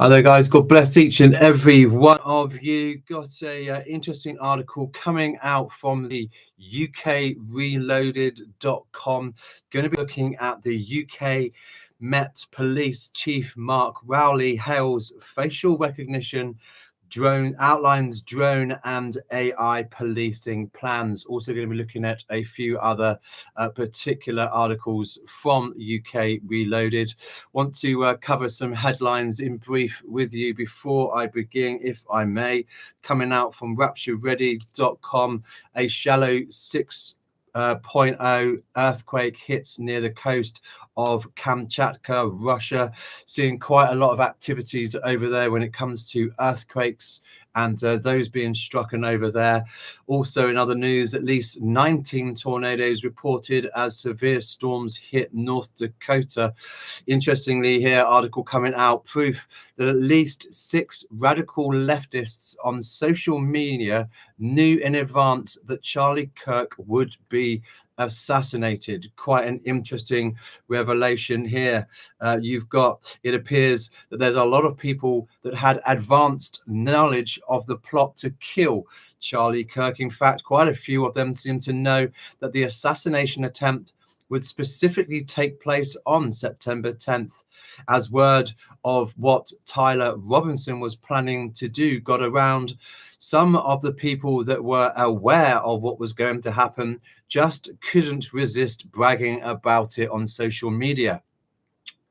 Hi there, guys. God bless each and every one of you. Got a interesting article coming out from the ukreloaded.com. Going to be looking at the UK Met Police Chief Mark Rowley hails facial recognition outlines drone and AI policing plans. Also going to be looking at a few other particular articles from UK Reloaded. Want to cover some headlines in brief with you before I begin, if I may. Coming out from raptureready.com, a shallow 6.0 earthquake hits near the coast of Kamchatka, Russia. Seeing quite a lot of activities over there when it comes to earthquakes and those being struck over there. Also in other news, at least 19 tornadoes reported as severe storms hit North Dakota. Interestingly here, article coming out, proof that at least 6 radical leftists on social media knew in advance that Charlie Kirk would be assassinated. Quite an interesting revelation here. It appears that there's a lot of people that had advanced knowledge of the plot to kill Charlie Kirk. In fact, quite a few of them seem to know that the assassination attempt would specifically take place on September 10th, as word of what Tyler Robinson was planning to do got around. Some of the people that were aware of what was going to happen just couldn't resist bragging about it on social media.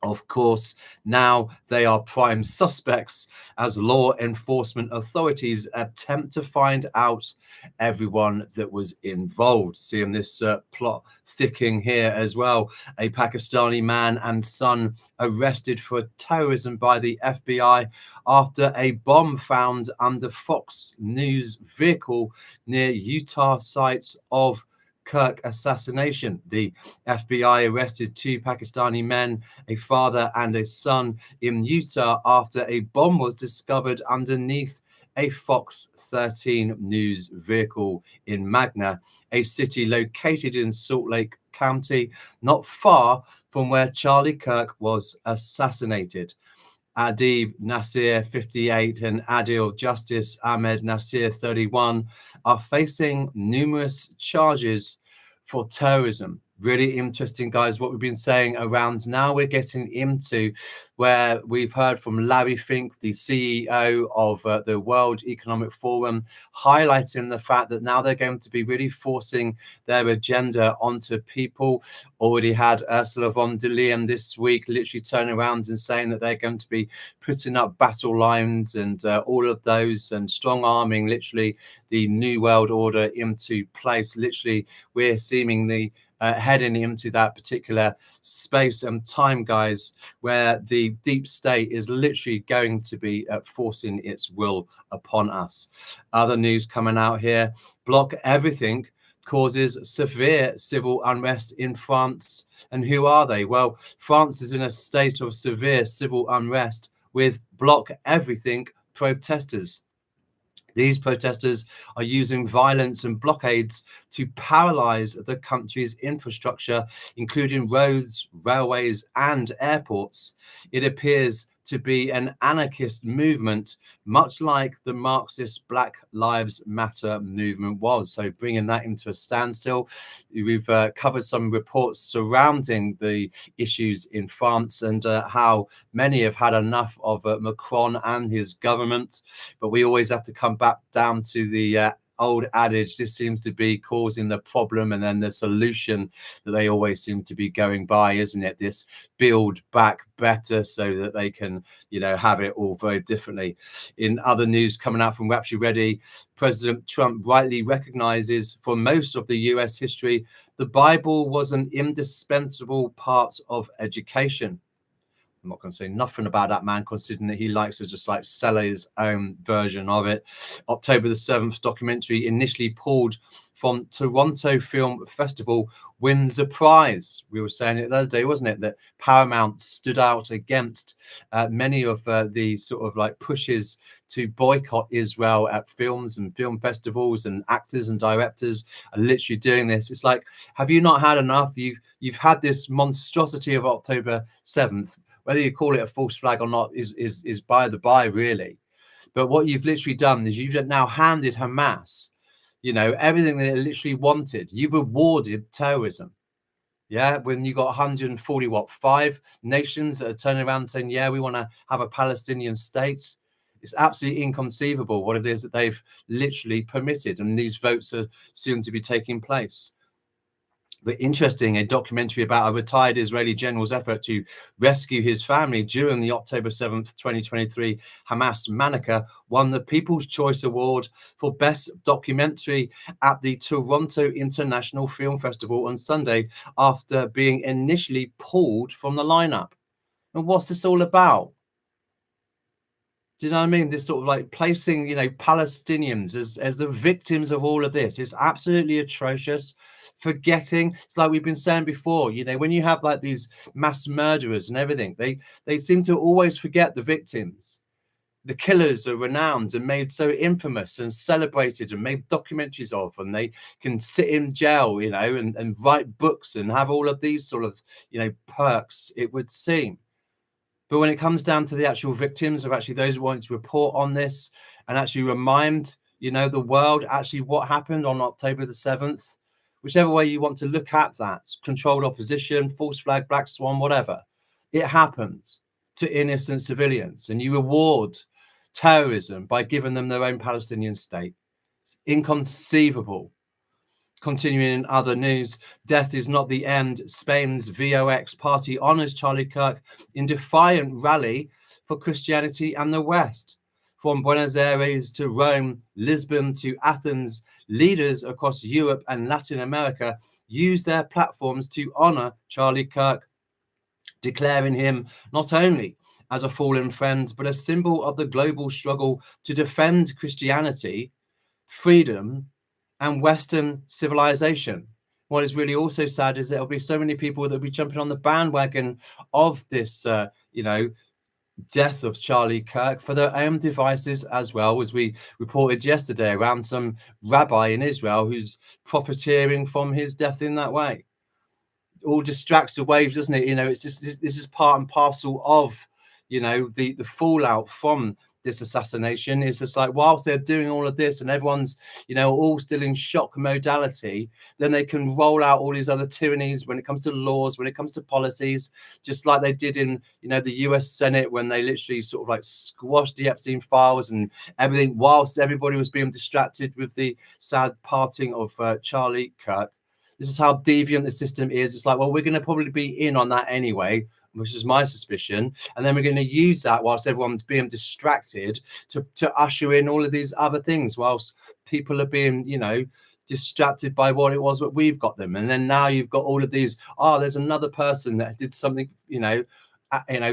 Of course, now they are prime suspects as law enforcement authorities attempt to find out everyone that was involved. Seeing this plot thickening here as well. A Pakistani man and son arrested for terrorism by the FBI after a bomb found under Fox News vehicle near Utah site of Kirk assassination. The FBI arrested 2 Pakistani men, a father and a son, in Utah after a bomb was discovered underneath a Fox 13 News vehicle in Magna, a city located in Salt Lake County, not far from where Charlie Kirk was assassinated. Adib Nasir, 58, and Adil Justice Ahmed Nasir, 31, are facing numerous charges for terrorism. Really interesting, guys, what we've been saying around. Now we're getting into where we've heard from Larry Fink, the CEO of the World Economic Forum, highlighting the fact that now they're going to be really forcing their agenda onto people. Already had Ursula von der Leyen this week literally turning around and saying that they're going to be putting up battle lines and all of those, and strong arming literally the New World Order into place. Literally, we're seemingly heading into that particular space and time, guys, where the deep state is literally going to be forcing its will upon us. Other news coming out here: block everything causes severe civil unrest in France. And who are they? Well, France is in a state of severe civil unrest with block everything protesters. These protesters are using violence and blockades to paralyze the country's infrastructure, including roads, railways, and airports. It appears to be an anarchist movement, much like the Marxist Black Lives Matter movement was. So bringing that into a standstill. We've covered some reports surrounding the issues in France and how many have had enough of Macron and his government. But we always have to come back down to the old adage: this seems to be causing the problem, and then the solution that they always seem to be going by, isn't it? This build back better so that they can, have it all very differently. In other news coming out from Rapture Ready, President Trump rightly recognizes for most of the US history, the Bible was an indispensable part of education. I'm not going to say nothing about that man, considering that he likes to just like sell his own version of it. October the 7th documentary, initially pulled from Toronto Film Festival, wins a prize. We were saying it the other day, wasn't it, that Paramount stood out against many of the sort of like pushes to boycott Israel at films and film festivals, and actors and directors are literally doing this. It's like, have you not had enough? You've had this monstrosity of October 7th. Whether you call it a false flag or not is by the by, really. But what you've literally done is you've now handed Hamas, everything that it literally wanted. You've rewarded terrorism. Yeah, when you got 145 nations that are turning around saying, yeah, we want to have a Palestinian state. It's absolutely inconceivable what it is that they've literally permitted. And these votes are soon to be taking place. But interesting, a documentary about a retired Israeli general's effort to rescue his family during the October 7th, 2023 Hamas massacre won the People's Choice Award for Best Documentary at the Toronto International Film Festival on Sunday after being initially pulled from the lineup. And what's this all about? Do you know what I mean? This sort of like placing, Palestinians as the victims of all of this is absolutely atrocious. Forgetting, it's like we've been saying before, when you have like these mass murderers and everything, they seem to always forget the victims. The killers are renowned and made so infamous and celebrated and made documentaries of, and they can sit in jail, and write books and have all of these sort of, perks, it would seem. But when it comes down to the actual victims of actually those who want to report on this and actually remind, the world actually what happened on October the 7th, whichever way you want to look at that, controlled opposition, false flag, black swan, whatever, it happened to innocent civilians. And you reward terrorism by giving them their own Palestinian state. It's inconceivable. Continuing in other news, death is not the end. Spain's VOX party honors Charlie Kirk in defiant rally for Christianity and the West. From Buenos Aires to Rome, Lisbon to Athens, leaders across Europe and Latin America use their platforms to honor Charlie Kirk, declaring him not only as a fallen friend, but a symbol of the global struggle to defend Christianity, freedom, and Western civilization. What is really also sad is there'll be so many people that will be jumping on the bandwagon of this, death of Charlie Kirk for their own devices, as well as we reported yesterday around some rabbi in Israel who's profiteering from his death in that way. All distracts away, doesn't it? It's just, this is part and parcel of, the fallout from this assassination. Is just like, whilst they're doing all of this and everyone's, all still in shock modality, then they can roll out all these other tyrannies when it comes to laws, when it comes to policies, just like they did in, the US Senate when they literally sort of like squashed the Epstein files and everything, whilst everybody was being distracted with the sad parting of Charlie Kirk. This is how deviant the system is. It's like, well, we're going to probably be in on that anyway, which is my suspicion. And then we're going to use that whilst everyone's being distracted to usher in all of these other things, whilst people are being, distracted by what it was that we've got them. And then now you've got all of these, there's another person that did something,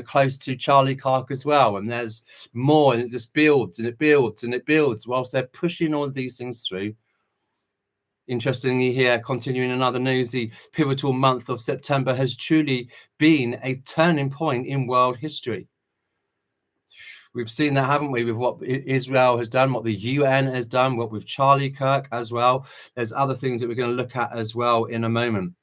close to Charlie Kirk as well. And there's more, and it just builds and it builds and it builds whilst they're pushing all of these things through. Interestingly here, continuing in other news, the pivotal month of September has truly been a turning point in world history. We've seen that, haven't we, with what Israel has done, what the UN has done, what with Charlie Kirk as well. There's other things that we're going to look at as well in a moment.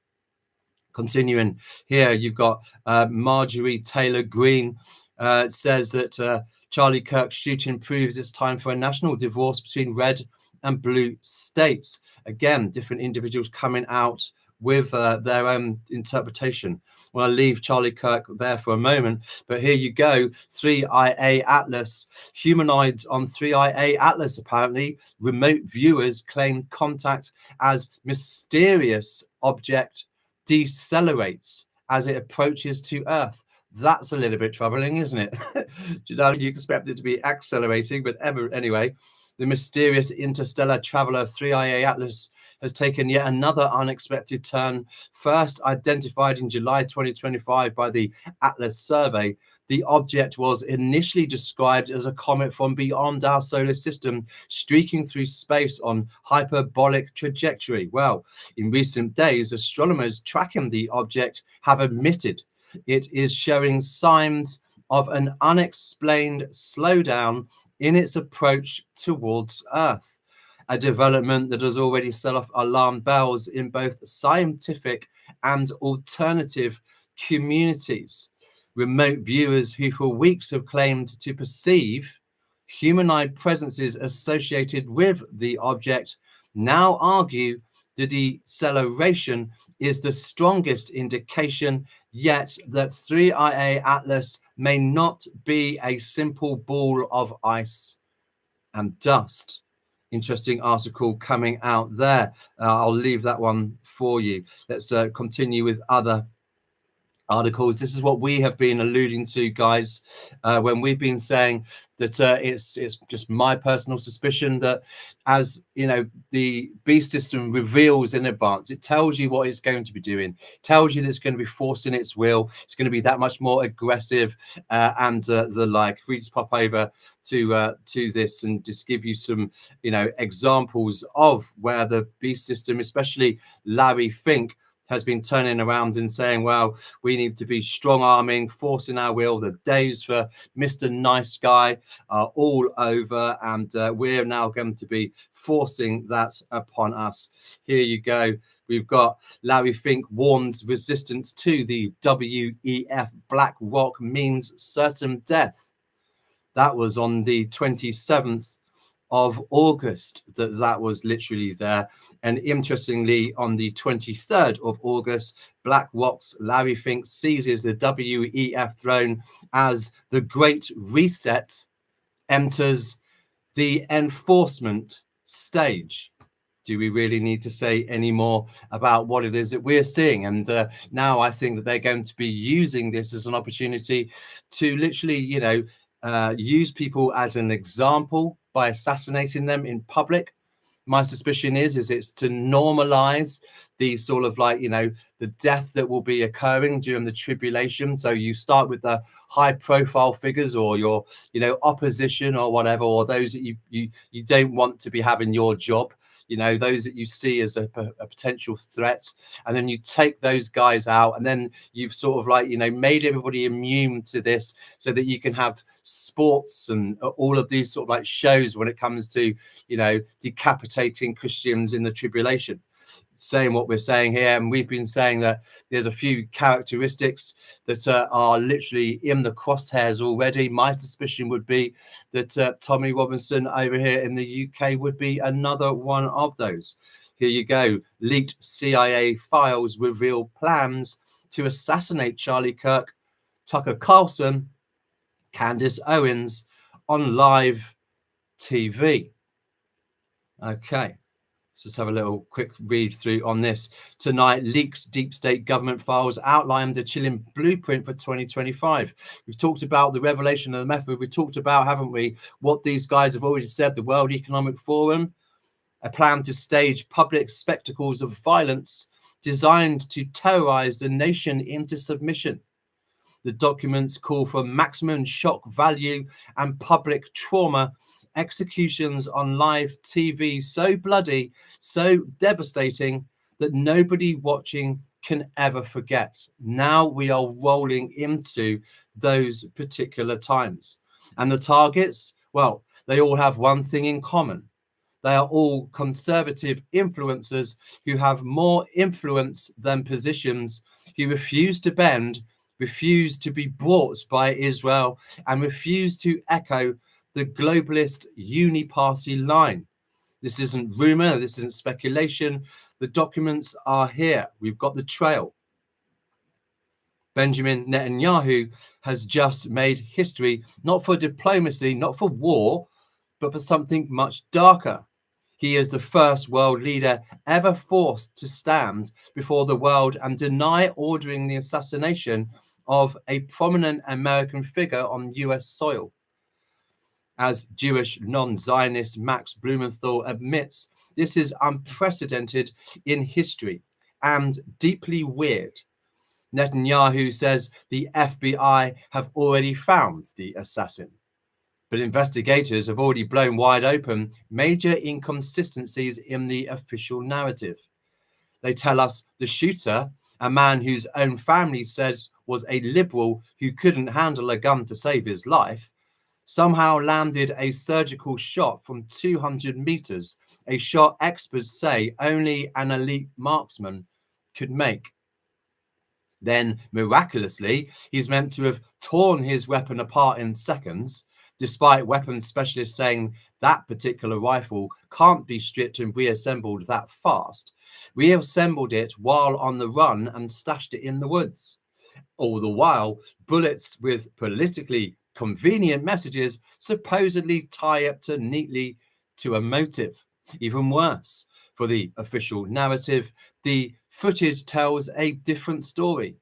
Continuing here, you've got Marjorie Taylor Greene says that Charlie Kirk's shooting proves it's time for a national divorce between red and blue states. Again, different individuals coming out with their own interpretation. Well, I'll leave Charlie Kirk there for a moment, but here you go. 3IA Atlas. Humanoids on 3IA Atlas, apparently. Remote viewers claim contact as mysterious object decelerates as it approaches to Earth. That's a little bit troubling, isn't it? You expect it to be accelerating, but anyway. The mysterious interstellar traveler 3IA Atlas has taken yet another unexpected turn. First identified in July 2025 by the Atlas survey, the object was initially described as a comet from beyond our solar system, streaking through space on hyperbolic trajectory. Well, in recent days, astronomers tracking the object have admitted it is showing signs of an unexplained slowdown in its approach towards Earth, a development that has already set off alarm bells in both scientific and alternative communities. Remote viewers who for weeks have claimed to perceive humanoid presences associated with the object now argue the deceleration is the strongest indication, yet that 3IA Atlas may not be a simple ball of ice and dust. Interesting article coming out there. I'll leave that one for you. Let's continue with other articles. This is what we have been alluding to, guys, when we've been saying that it's just my personal suspicion that, as you know, the beast system reveals in advance, it tells you what it's going to be doing, tells you that it's going to be forcing its will, it's going to be that much more aggressive, and the like. If we just pop over to this and just give you some, you know, examples of where the beast system, especially Larry Fink, has been turning around and saying, well, we need to be strong arming, forcing our will. The days for Mr. Nice Guy are all over, and we're now going to be forcing that upon us. Here you go. We've got Larry Fink warns resistance to the WEF Black Rock means certain death. That was on the 27th of August that was literally there. And interestingly, on the 23rd of August, BlackRock's Larry Fink seizes the WEF throne as the Great Reset enters the enforcement stage. Do we really need to say any more about what it is that we're seeing? And now I think that they're going to be using this as an opportunity to literally, you know, use people as an example by assassinating them in public. My suspicion is it's to normalize the sort of, like, you know, the death that will be occurring during the tribulation. So you start with the high profile figures, or your, you know, opposition or whatever, or those that you don't want to be having your job, you know, those that you see as a potential threat, and then you take those guys out, and then you've sort of, like, you know, made everybody immune to this so that you can have sports and all of these sort of like shows when it comes to, you know, decapitating Christians in the tribulation. Saying what we're saying here, and we've been saying that there's a few characteristics that are literally in the crosshairs already. My suspicion would be that Tommy Robinson over here in the UK would be another one of those. Here you go. Leaked CIA files reveal plans to assassinate Charlie Kirk, Tucker Carlson, Candace Owens on live TV. Okay. Let's just have a little quick read through on this. Tonight, leaked deep state government files outline the chilling blueprint for 2025. We've talked about the revelation of the method. We talked about, haven't we, what these guys have already said, the World Economic Forum, a plan to stage public spectacles of violence designed to terrorize the nation into submission. The documents call for maximum shock value and public trauma executions on live TV so bloody, so devastating that nobody watching can ever forget. Now we are rolling into those particular times. And the targets, well, they all have one thing in common. They are all conservative influencers who have more influence than positions, who refuse to bend, refuse to be brought by Israel, and refuse to echo the globalist uni-party line. This isn't rumor, this isn't speculation. The documents are here. We've got the trail. Benjamin Netanyahu has just made history, not for diplomacy, not for war, but for something much darker. He is the first world leader ever forced to stand before the world and deny ordering the assassination of a prominent American figure on US soil. As Jewish non-Zionist Max Blumenthal admits, this is unprecedented in history and deeply weird. Netanyahu says the FBI have already found the assassin, but investigators have already blown wide open major inconsistencies in the official narrative. They tell us the shooter, a man whose own family says was a liberal who couldn't handle a gun to save his life, somehow landed a surgical shot from 200 meters, a shot experts say only an elite marksman could make. Then, miraculously, he's meant to have torn his weapon apart in seconds, despite weapons specialists saying that particular rifle can't be stripped and reassembled that fast. Reassembled it while on the run and stashed it in the woods. All the while, bullets with politically convenient messages supposedly tie up to neatly to a motive. Even worse, for the official narrative, the footage tells a different story.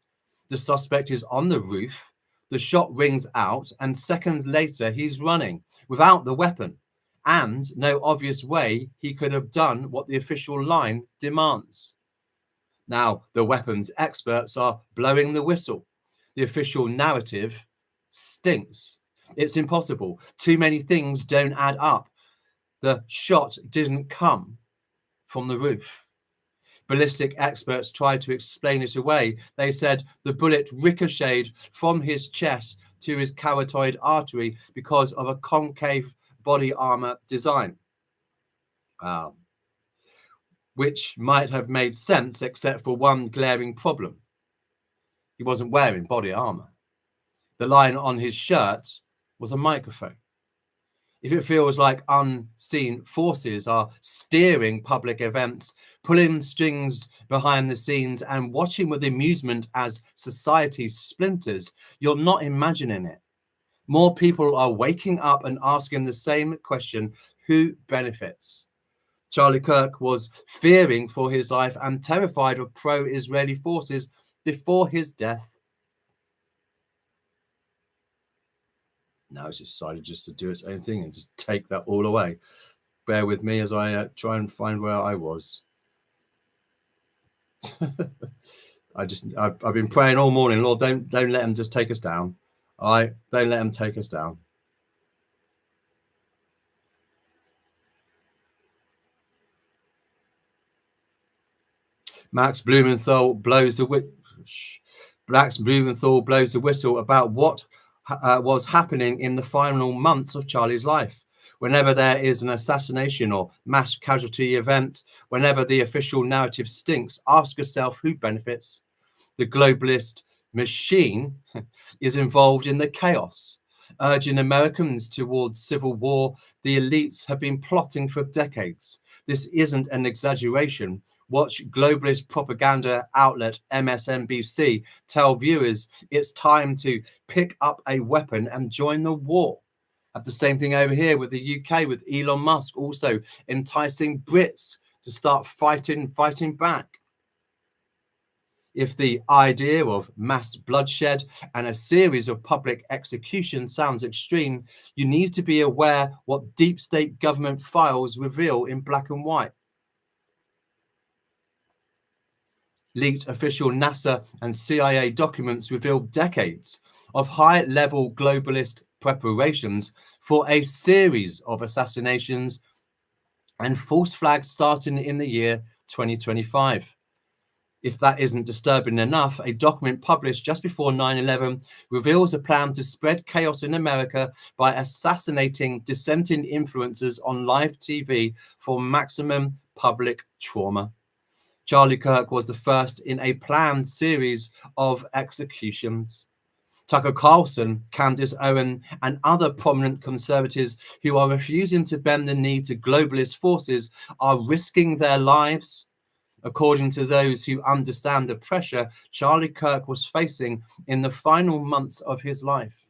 The suspect is on the roof, the shot rings out, and seconds later he's running without the weapon, and no obvious way he could have done what the official line demands. Now, the weapons experts are blowing the whistle. The official narrative stinks. It's impossible. Too many things don't add up. The shot didn't come from the roof. Ballistic experts tried to explain it away. They said the bullet ricocheted from his chest to his carotid artery because of a concave body armor design. Which might have made sense except for one glaring problem. He wasn't wearing body armor. The line on his shirt was a microphone. If it feels like unseen forces are steering public events, pulling strings behind the scenes and watching with amusement as society splinters, you're not imagining it. More people are waking up and asking the same question: who benefits? Charlie Kirk was fearing for his life and terrified of pro-Israeli forces before his death. Now it's decided just to do its own thing and just take that all away. Bear with me as I try and find where I was. I've been praying all morning, Lord, don't let them just take us down. All right, don't let them take us down. Max Blumenthal blows the whistle about what was happening in the final months of Charlie's life. Whenever there is an assassination or mass casualty event, whenever the official narrative stinks, ask yourself who benefits. The globalist machine is involved in the chaos, urging Americans towards civil war. The elites have been plotting for decades. This isn't an exaggeration. Watch globalist propaganda outlet MSNBC tell viewers it's time to pick up a weapon and join the war. Have the same thing over here with the UK, with Elon Musk also enticing Brits to start fighting back. If the idea of mass bloodshed and a series of public executions sounds extreme, you need to be aware what deep state government files reveal in black and white. Leaked official NASA and CIA documents reveal decades of high-level globalist preparations for a series of assassinations and false flags starting in the year 2025. If that isn't disturbing enough, a document published just before 9/11 reveals a plan to spread chaos in America by assassinating dissenting influencers on live TV for maximum public trauma. Charlie Kirk was the first in a planned series of executions. Tucker Carlson, Candace Owen, and other prominent conservatives who are refusing to bend the knee to globalist forces are risking their lives. According to those who understand the pressure Charlie Kirk was facing in the final months of his life.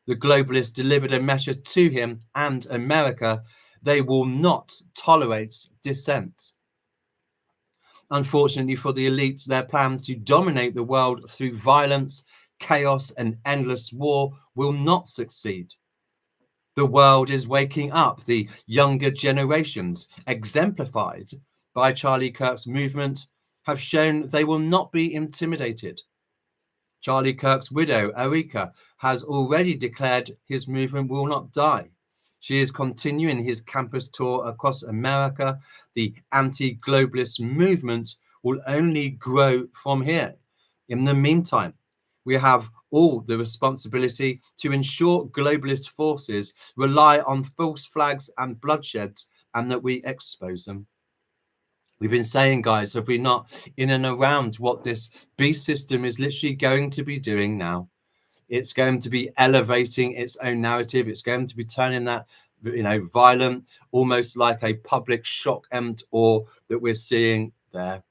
The globalists delivered a message to him and America: they will not tolerate dissent. Unfortunately for the elites, their plans to dominate the world through violence, chaos, and endless war will not succeed. The world is waking up. The younger generations, exemplified by Charlie Kirk's movement, have shown they will not be intimidated. Charlie Kirk's widow, Erika, has already declared his movement will not die. She is continuing his campus tour across America. The anti-globalist movement will only grow from here. In the meantime, we have all the responsibility to ensure globalist forces rely on false flags and bloodsheds, and that we expose them. We've been saying, guys, have we not, in and around what this beast system is literally going to be doing now? It's going to be elevating its own narrative. It's going to be turning that, violent, almost like a public shock or that we're seeing there.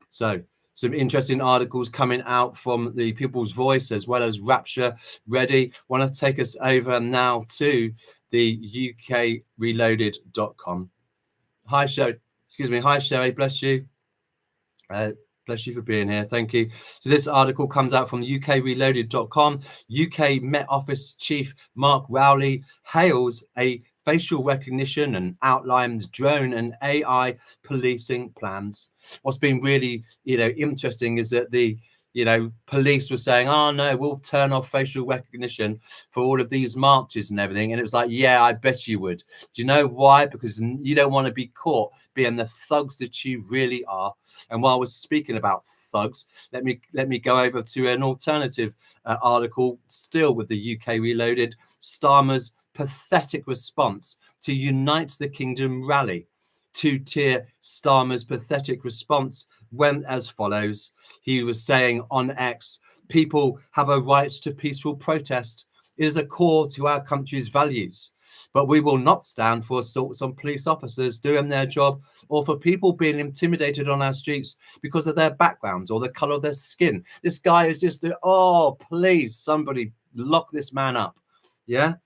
So some interesting articles coming out from the People's Voice as well as Rapture Ready. Want to take us over now to the ukreloaded.com. Hi, Sherry. Excuse me. Hi, Sherry. Bless you. Bless you for being here. Thank you. So this article comes out from ukreloaded.com. UK Met Office Chief Mark Rowley hails a facial recognition and outlines drone and AI policing plans. What's been really, interesting is that the police were saying, oh no, we'll turn off facial recognition for all of these marches and everything. And it was like, yeah, I bet you would. Do you know why? Because you don't want to be caught being the thugs that you really are. And while we're speaking about thugs, let me go over to an alternative article still with the UK Reloaded. Starmer's pathetic response to Unite the Kingdom rally. Two-tier Starmer's pathetic response went as follows. He was saying on X, people have a right to peaceful protest. It is a core to our country's values. But we will not stand for assaults on police officers doing their job or for people being intimidated on our streets because of their backgrounds or the color of their skin. This guy is just, oh, please, somebody lock this man up. Yeah.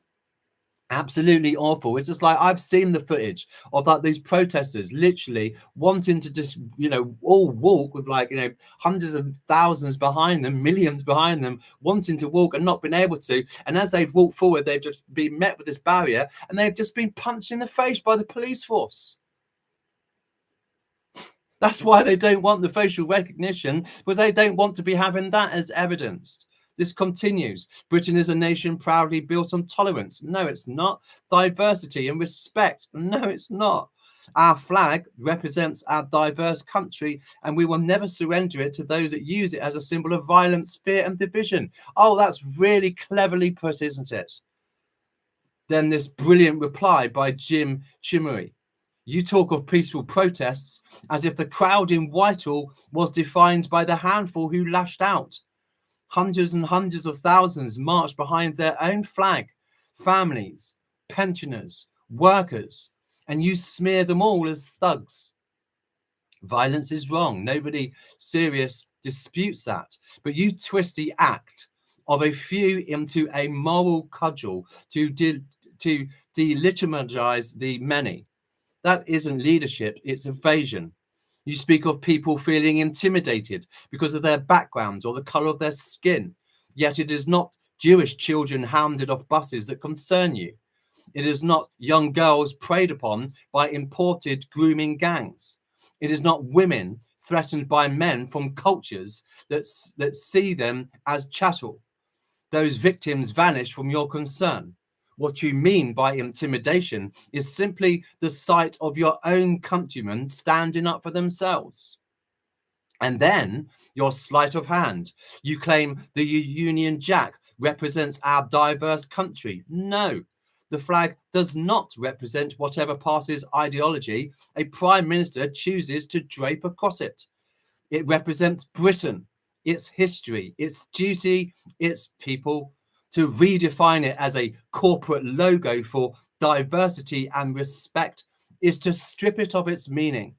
Absolutely awful. It's just like I've seen the footage of like these protesters literally wanting to just all walk with hundreds of thousands behind them, millions behind them, wanting to walk and not been able to. And as they've walked forward, they've just been met with this barrier and they've just been punched in the face by the police force. That's why they don't want the facial recognition, because they don't want to be having that as evidenced. This continues. Britain is a nation proudly built on tolerance. No, it's not. Diversity and respect. No, it's not. Our flag represents our diverse country, and we will never surrender it to those that use it as a symbol of violence, fear, and division. Oh, that's really cleverly put, isn't it? Then this brilliant reply by Jim Chimery. You talk of peaceful protests as if the crowd in Whitehall was defined by the handful who lashed out. Hundreds and hundreds of thousands marched behind their own flag, families, pensioners, workers, and you smear them all as thugs. Violence is wrong. Nobody serious disputes that. But you twist the act of a few into a moral cudgel to delegitimize the many. That isn't leadership, it's evasion. You speak of people feeling intimidated because of their backgrounds or the color of their skin. Yet it is not Jewish children hounded off buses that concern you. It is not young girls preyed upon by imported grooming gangs. It is not women threatened by men from cultures that see them as chattel. Those victims vanish from your concern. What you mean by intimidation is simply the sight of your own countrymen standing up for themselves. And then your sleight of hand. You claim the Union Jack represents our diverse country. No, the flag does not represent whatever party's ideology a prime minister chooses to drape across it. It represents Britain, its history, its duty, its people. To redefine it as a corporate logo for diversity and respect is to strip it of its meaning.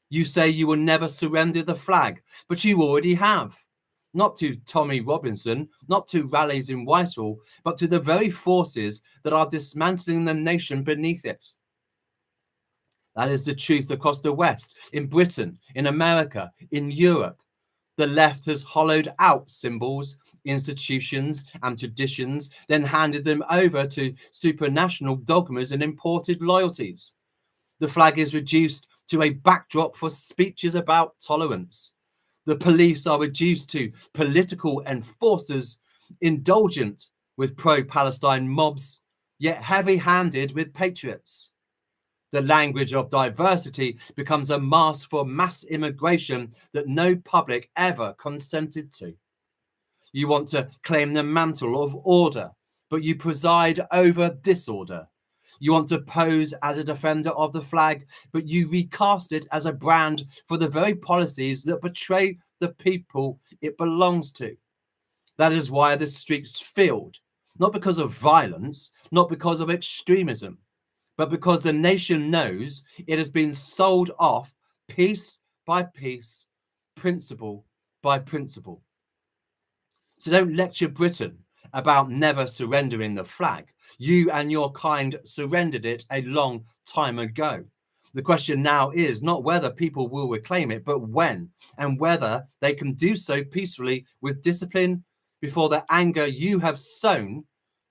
You say you will never surrender the flag, but you already have. Not to Tommy Robinson, not to rallies in Whitehall, but to the very forces that are dismantling the nation beneath it. That is the truth across the West, in Britain, in America, in Europe. The left has hollowed out symbols, institutions, and traditions, then handed them over to supranational dogmas and imported loyalties. The flag is reduced to a backdrop for speeches about tolerance. The police are reduced to political enforcers, indulgent with pro-Palestine mobs, yet heavy-handed with patriots. The language of diversity becomes a mask for mass immigration that no public ever consented to. You want to claim the mantle of order, but you preside over disorder. You want to pose as a defender of the flag, but you recast it as a brand for the very policies that betray the people it belongs to. That is why the streets filled, not because of violence, not because of extremism, but because the nation knows it has been sold off piece by piece, principle by principle. So don't lecture Britain about never surrendering the flag. You and your kind surrendered it a long time ago. The question now is not whether people will reclaim it, but when, and whether they can do so peacefully with discipline before the anger you have sown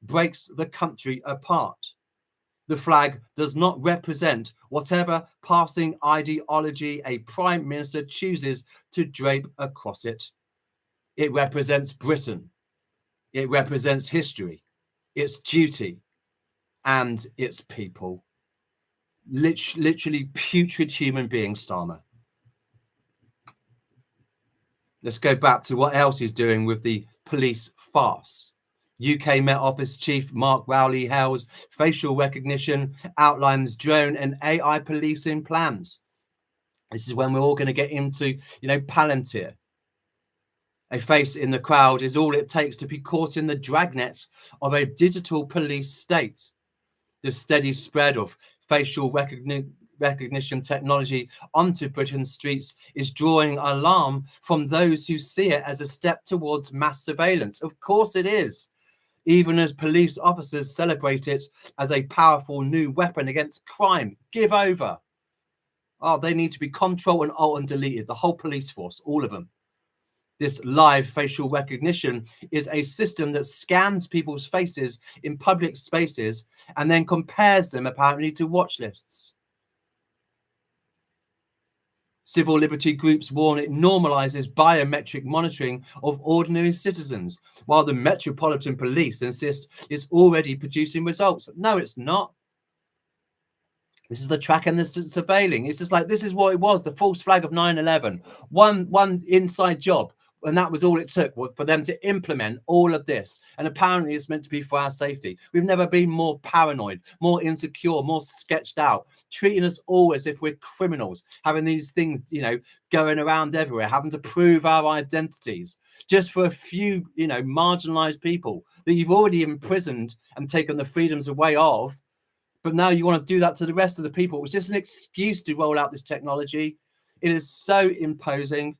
breaks the country apart. The flag does not represent whatever passing ideology a prime minister chooses to drape across it. It represents Britain. It represents history, its duty, and its people. Literally putrid human beings, Starmer. Let's go back to what else he's doing with the police farce. UK Met Office Chief Mark Rowley hails facial recognition, outlines drone and AI policing plans. This is when we're all going to get into, Palantir. A face in the crowd is all it takes to be caught in the dragnet of a digital police state. The steady spread of facial recognition technology onto Britain's streets is drawing alarm from those who see it as a step towards mass surveillance. Of course it is. Even as police officers celebrate it as a powerful new weapon against crime. Give over. Oh, they need to be Control and Alt and deleted. The whole police force, all of them. This live facial recognition is a system that scans people's faces in public spaces and then compares them apparently to watch lists. Civil liberty groups warn it normalizes biometric monitoring of ordinary citizens, while the Metropolitan Police insist it's already producing results. No, it's not. This is the track and the surveilling. It's just like, this is what it was, the false flag of 9/11. One inside job. And that was all it took for them to implement all of this. And apparently it's meant to be for our safety. We've never been more paranoid, more insecure, more sketched out, treating us all as if we're criminals, having these things, going around everywhere, having to prove our identities just for a few, marginalized people that you've already imprisoned and taken the freedoms away of. But now you want to do that to the rest of the people. It's just an excuse to roll out this technology. It is so imposing.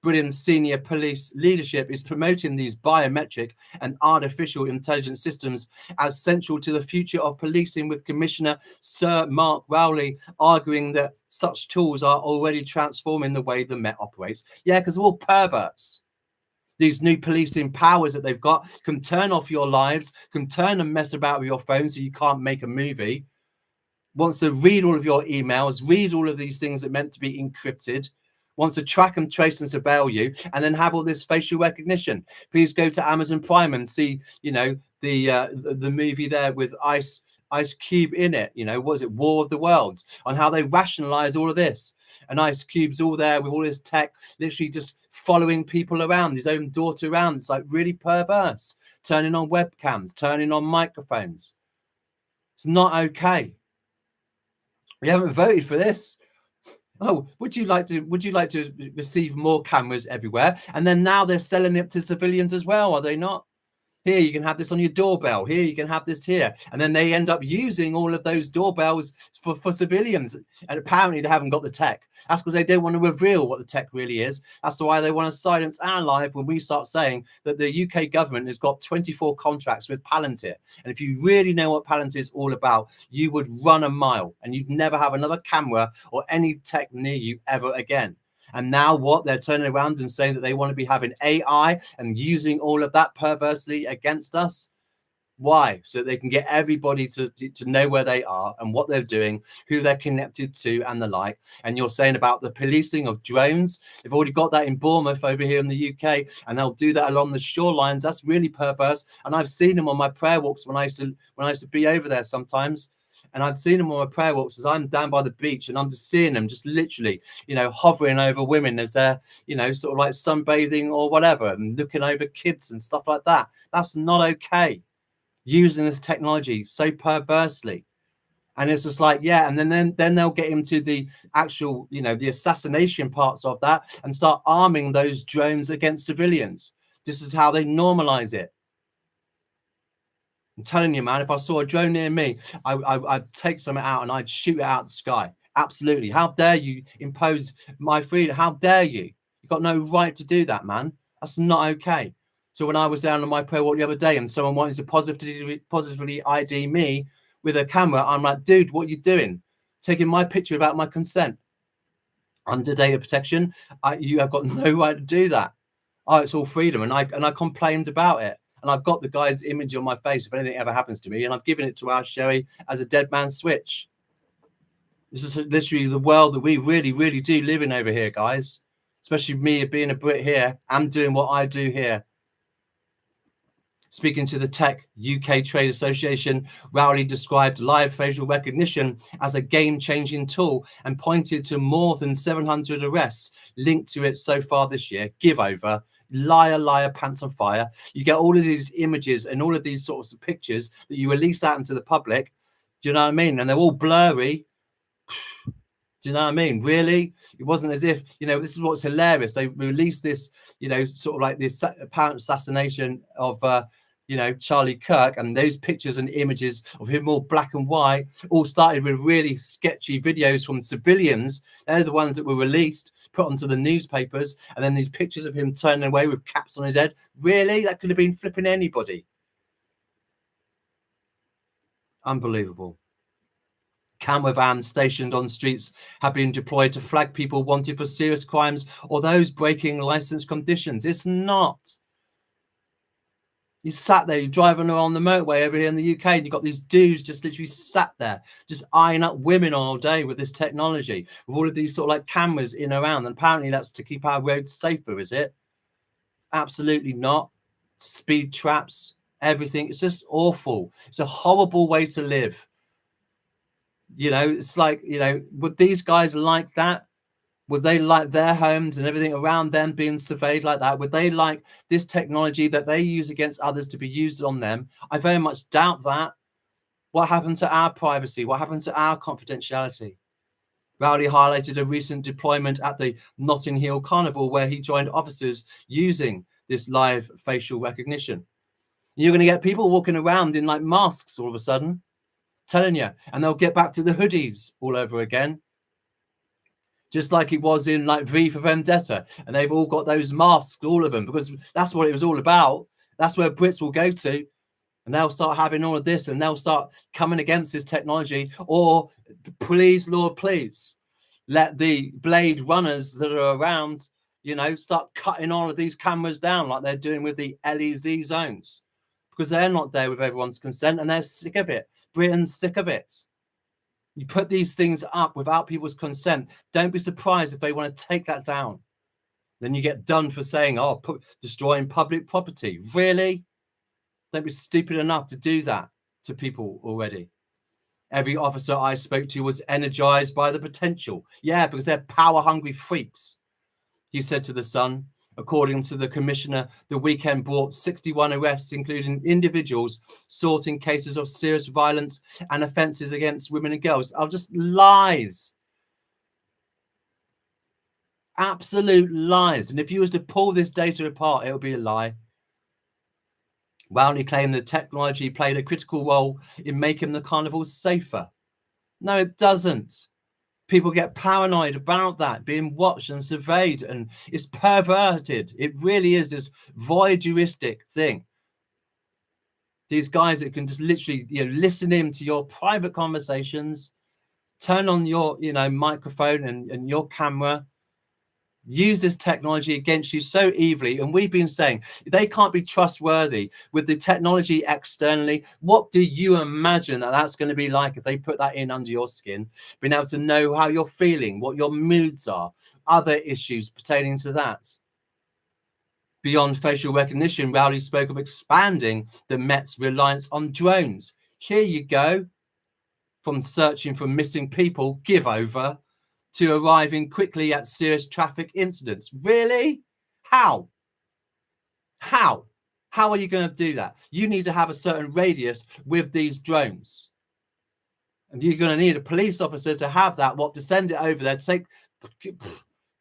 Britain's senior police leadership is promoting these biometric and artificial intelligence systems as central to the future of policing, with Commissioner Sir Mark Rowley arguing that such tools are already transforming the way the Met operates. Yeah, because they're all perverts. These new policing powers that they've got can turn off your lives, can turn and mess about with your phone so you can't make a movie, wants to read all of your emails, read all of these things that are meant to be encrypted, wants to track and trace and surveil you, and then have all this facial recognition. Please go to Amazon Prime and see, the movie there with Ice Cube in it. What is it, War of the Worlds, on how they rationalize all of this. And Ice Cube's all there with all his tech, literally just following people around, his own daughter around. It's like really perverse, turning on webcams, turning on microphones. It's not okay. We haven't voted for this. Oh, would you like to receive more cameras everywhere? And then now they're selling it to civilians as well, are they not? Here, you can have this on your doorbell. Here, you can have this here. And then they end up using all of those doorbells for civilians. And apparently they haven't got the tech. That's because they don't want to reveal what the tech really is. That's why they want to silence our live when we start saying that the UK government has got 24 contracts with Palantir. And if you really know what Palantir is all about, you would run a mile and you'd never have another camera or any tech near you ever again. And now what? They're turning around and saying that they want to be having AI and using all of that perversely against us. Why? So that they can get everybody to know where they are and what they're doing, who they're connected to and the like. And you're saying about the policing of drones. They've already got that in Bournemouth over here in the UK, and they'll do that along the shorelines. That's really perverse. And I've seen them on my prayer walks when I used to be over there sometimes. And I've seen them on my prayer walks as I'm down by the beach, and I'm just seeing them just literally, hovering over women as they're, sort of like sunbathing or whatever, and looking over kids and stuff like that. That's not okay. Using this technology so perversely. And it's just like, yeah, and then they'll get into the actual, the assassination parts of that and start arming those drones against civilians. This is how they normalize it. I'm telling you, man, if I saw a drone near me, I'd take something out and I'd shoot it out of the sky. Absolutely. How dare you impose my freedom? How dare you? You've got no right to do that, man. That's not okay. So when I was down on my pro walk the other day and someone wanted to positively ID me with a camera, I'm like, dude, what are you doing? Taking my picture without my consent. Under data protection, you have got no right to do that. Oh, it's all freedom. And I complained about it. And I've got the guy's image on my face if anything ever happens to me. And I've given it to our Sherry as a dead man switch. This is literally the world that we really, really do live in over here, guys. Especially me being a Brit here. I'm doing what I do here. Speaking to the Tech UK Trade Association, Rowley described live facial recognition as a game-changing tool and pointed to more than 700 arrests linked to it so far this year. Give over. Liar, liar, pants on fire. You get all of these images and all of these sorts of pictures that you release out into the public. Do you know what I mean? And they're all blurry. Do you know what I mean? Really? It wasn't as if, this is what's hilarious. They released this, sort of like this apparent assassination of, Charlie Kirk, and those pictures and images of him all black and white all started with really sketchy videos from civilians. They're the ones that were released, put onto the newspapers, and then these pictures of him turning away with caps on his head. Really? That could have been flipping anybody. Unbelievable. Camera vans stationed on streets have been deployed to flag people wanted for serious crimes or those breaking license conditions. It's not. You sat there, you're driving around the motorway over here in the UK, and you've got these dudes just literally sat there, just eyeing up women all day with this technology, with all of these sort of like cameras in and around. And apparently that's to keep our roads safer, is it? Absolutely not. Speed traps, everything. It's just awful. It's a horrible way to live. It's like, would these guys like that? Would they like their homes and everything around them being surveyed like that? Would they like this technology that they use against others to be used on them? I very much doubt that. What happened to our privacy? What happened to our confidentiality? Rowley highlighted a recent deployment at the Notting Hill Carnival where he joined officers using this live facial recognition. You're going to get people walking around in like masks all of a sudden, telling you, and they'll get back to the hoodies all over again. Just like it was in like V for Vendetta. And they've all got those masks, all of them, because that's what it was all about. That's where Brits will go to. And they'll start having all of this and they'll start coming against this technology. Or please, Lord, please let the blade runners that are around, start cutting all of these cameras down like they're doing with the LEZ zones. Because they're not there with everyone's consent and they're sick of it. Britain's sick of it. You put these things up without people's consent. Don't be surprised if they want to take that down. Then you get done for saying, destroying public property. Really? Don't be stupid enough to do that to people already. Every officer I spoke to was energized by the potential. Yeah, because they're power-hungry freaks. He said to The Sun. According to the commissioner, the weekend brought 61 arrests, including individuals sorting cases of serious violence and offences against women and girls. Just lies. Absolute lies. And if you was to pull this data apart, it would be a lie. Rowley claimed the technology played a critical role in making the carnival safer. No, it doesn't. People get paranoid about that, being watched and surveyed, and it's perverted. It really is this voyeuristic thing. These guys that can just literally, listen in to your private conversations, turn on your, microphone and your camera, use this technology against you so evilly. And we've been saying they can't be trustworthy with the technology externally. What do you imagine that that's going to be like if they put that in under your skin, being able to know how you're feeling, what your moods are, other issues pertaining to that? Beyond facial recognition, Rowley spoke of expanding the Met's reliance on drones. Here you go. From searching for missing people, give over, to arriving quickly at serious traffic incidents. Really? How? How are you going to do that? You need to have a certain radius with these drones. And you're going to need a police officer to have that, to send it over there to take,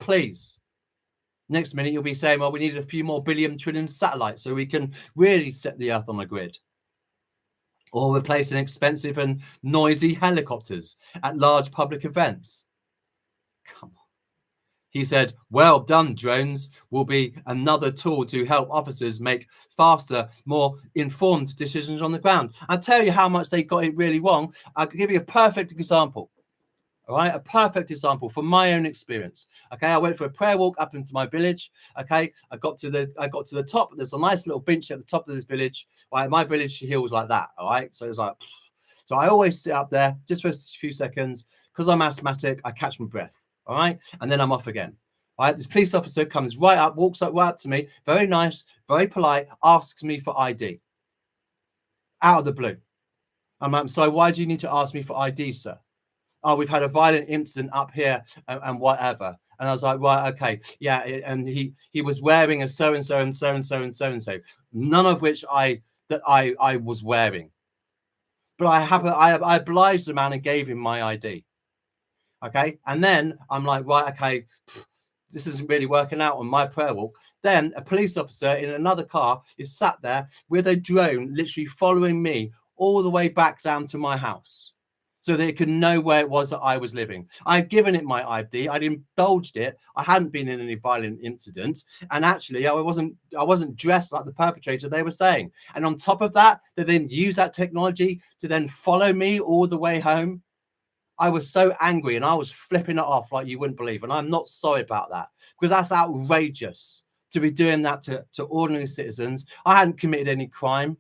please. Next minute, you'll be saying, well, we need a few more billion trillion satellites so we can really set the Earth on a grid. Or replacing expensive and noisy helicopters at large public events. Come on. He said, well done, drones will be another tool to help officers make faster, more informed decisions on the ground. I'll tell you how much they got it really wrong. I'll give you a perfect example. All right, a perfect example from my own experience. Okay, I went for a prayer walk up into my village. Okay, I got to the top. There's a nice little bench at the top of this village. Right, my village hill was like that. All right, so it was like, so I always sit up there just for a few seconds because I'm asthmatic. I catch my breath. All right, and then I'm off again. All right, this police officer comes right up, walks up right up to me, very nice, very polite, asks me for ID. Out of the blue. I'm like, so why do you need to ask me for ID, sir? Oh, we've had a violent incident up here and whatever. And I was like, right, okay, yeah. And he was wearing a so and so and so and so and so and so, none of which I was wearing. But I obliged the man and gave him my ID. Okay, and then I'm like, right, okay, this isn't really working out on my prayer walk. Then a police officer in another car is sat there with a drone, literally following me all the way back down to my house, so that it could know where it was that I was living. I'd given it my ID. I'd indulged it. I hadn't been in any violent incident, and actually, I wasn't dressed like the perpetrator they were saying. And on top of that, they then use that technology to then follow me all the way home. I was so angry and I was flipping it off like you wouldn't believe. And I'm not sorry about that, because that's outrageous to be doing that to ordinary citizens. I hadn't committed any crime.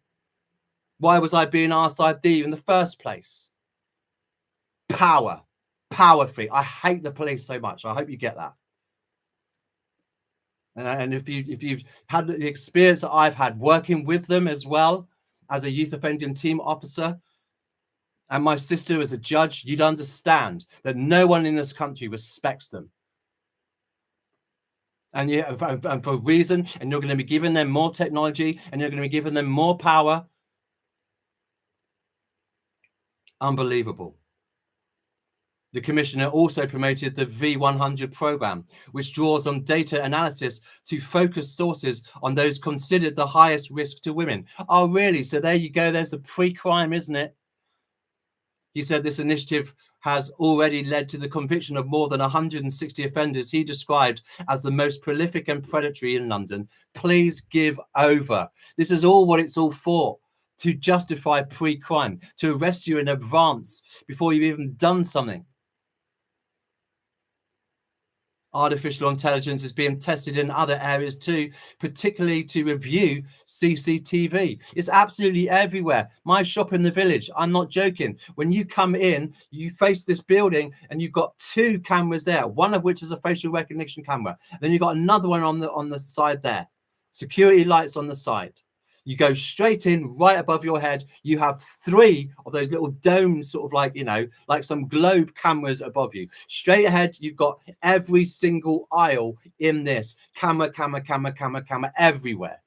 Why was I being asked ID in the first place? Power free. I hate the police so much. I hope you get that. And if you've had the experience that I've had working with them as well as a youth offending team officer, and my sister as a judge, you'd understand that no one in this country respects them. And for a reason, and you're going to be giving them more technology, and you're going to be giving them more power. Unbelievable. The commissioner also promoted the V100 program, which draws on data analysis to focus sources on those considered the highest risk to women. Oh, really? So there you go. There's the pre-crime, isn't it? He said this initiative has already led to the conviction of more than 160 offenders he described as the most prolific and predatory in London. Please give over. This is all what it's all for, to justify pre-crime, to arrest you in advance before you've even done something. Artificial intelligence is being tested in other areas too, particularly to review CCTV. It's absolutely everywhere. My shop in the village, I'm not joking. When you come in, you face this building and you've got 2 cameras there, one of which is a facial recognition camera. Then you've got another one on the side there. Security lights on the side. You go straight in, right above your head. You have 3 of those little domes, sort of like, you know, like some globe cameras above you. Straight ahead, you've got every single aisle in this. Camera everywhere.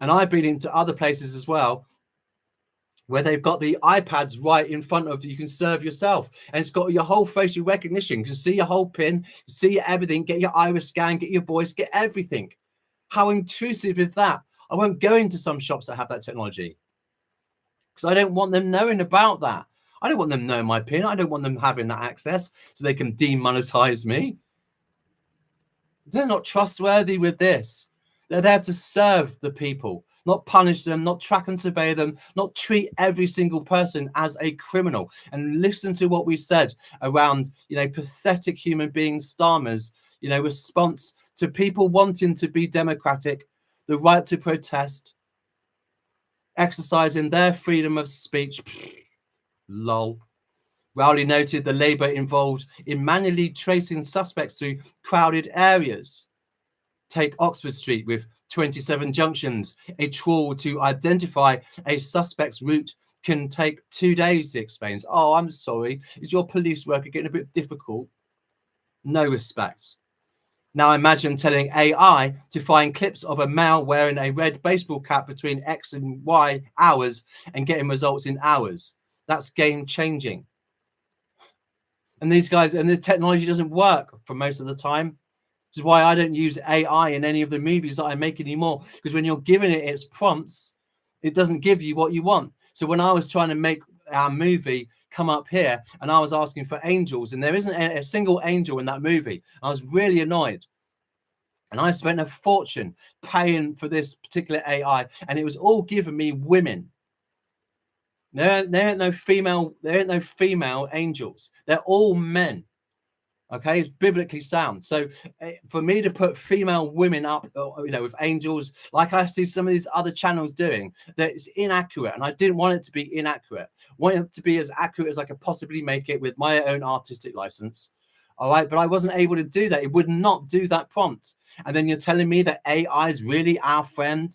And I've been into other places as well, where they've got the iPads right in front of you. You can serve yourself, and it's got your whole facial recognition. You can see your whole pin, see everything, get your iris scan, get your voice, get everything. How intrusive is that? I won't go into some shops that have that technology, because I don't want them knowing about that. I don't want them knowing my PIN. I don't want them having that access so they can demonetize me. They're not trustworthy with this. They're there to serve the people, not punish them, not track and survey them, not treat every single person as a criminal. And listen to what we said around, you know, pathetic human beings, Starmer's, you know, response to people wanting to be democratic, the right to protest, exercising their freedom of speech. Lol. Rowley noted the Labour involved in manually tracing suspects through crowded areas. Take Oxford Street with 27 junctions. A trawl to identify a suspect's route can take 2 days, he explains. Oh, I'm sorry. Is your police work getting a bit difficult? No respect. Now imagine telling AI to find clips of a male wearing a red baseball cap between X and Y hours and getting results in hours. That's game changing. And these guys, and the technology doesn't work for most of the time. This is why I don't use AI in any of the movies that I make anymore, because when you're giving it its prompts, it doesn't give you what you want. So when I was trying to make our movie come up here and I was asking for angels, and there isn't a single angel in that movie, I was really annoyed. And I spent a fortune paying for this particular AI, and it was all giving me women. There ain't no female angels. They're all men. Okay, it's biblically sound. So for me to put female women up, with angels, like I see some of these other channels doing, that it's inaccurate, and I didn't want it to be inaccurate. I want it to be as accurate as I could possibly make it with my own artistic license. All right, but I wasn't able to do that. It would not do that prompt. And then you're telling me that AI is really our friend?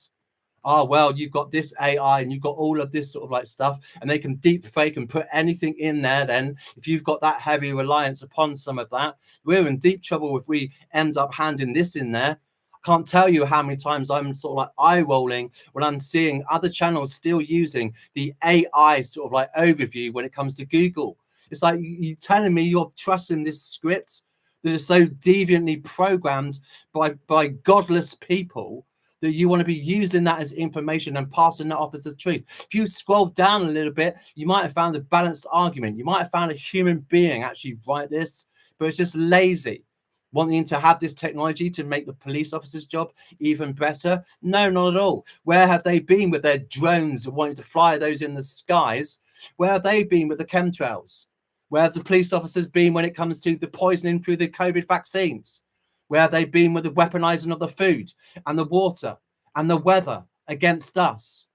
Oh, well, you've got this AI and you've got all of this sort of like stuff, and they can deep fake and put anything in there. Then if you've got that heavy reliance upon some of that, we're in deep trouble if we end up handing this in there. I can't tell you how many times I'm sort of like eye rolling when I'm seeing other channels still using the AI sort of like overview when it comes to Google. It's like you're telling me you're trusting this script that is so deviantly programmed by godless people, that you want to be using that as information and passing that off as the truth. If you scroll down a little bit, you might have found a balanced argument. You might have found a human being actually write this, but it's just lazy, wanting to have this technology to make the police officer's job even better. No, not at all. Where have they been with their drones wanting to fly those in the skies? Where have they been with the chemtrails? Where have the police officers been when it comes to the poisoning through the COVID vaccines? Where have they been with the weaponizing of the food and the water and the weather against us?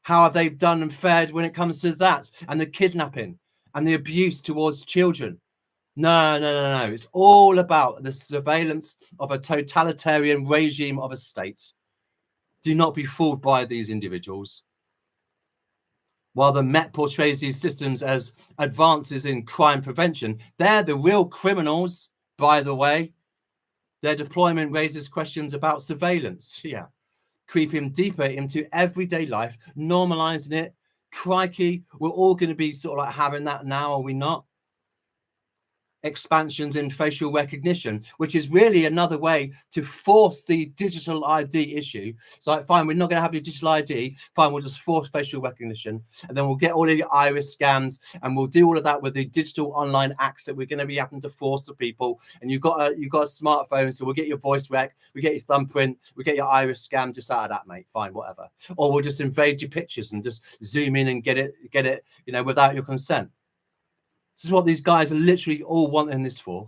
How have they done and fared when it comes to that, and the kidnapping and the abuse towards children? No. It's all about the surveillance of a totalitarian regime of a state. Do not be fooled by these individuals. While the Met portrays these systems as advances in crime prevention, they're the real criminals, by the way. Their deployment raises questions about surveillance. Yeah. Creeping deeper into everyday life, normalizing it. Crikey, we're all going to be sort of like having that now, are we not? Expansions in facial recognition, which is really another way to force the digital ID issue. So fine, we're not going to have your digital ID. Fine, we'll just force facial recognition, and then we'll get all of your iris scans, and we'll do all of that with the digital online acts that we're going to be having to force to people. And you've got a smartphone, so we'll get your voice rec, we get your thumbprint, we get your iris scan just out of that, mate. Fine, whatever. Or we'll just invade your pictures and just zoom in and get it, without your consent. This is what these guys are literally all wanting this for.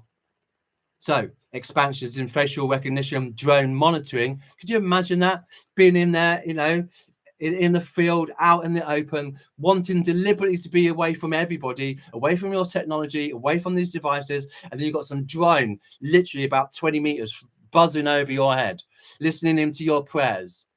So expansions in facial recognition, drone monitoring. Could you imagine that? Being in there, in the field, out in the open, wanting deliberately to be away from everybody, away from your technology, away from these devices. And then you've got some drone literally about 20 meters buzzing over your head, listening into your prayers,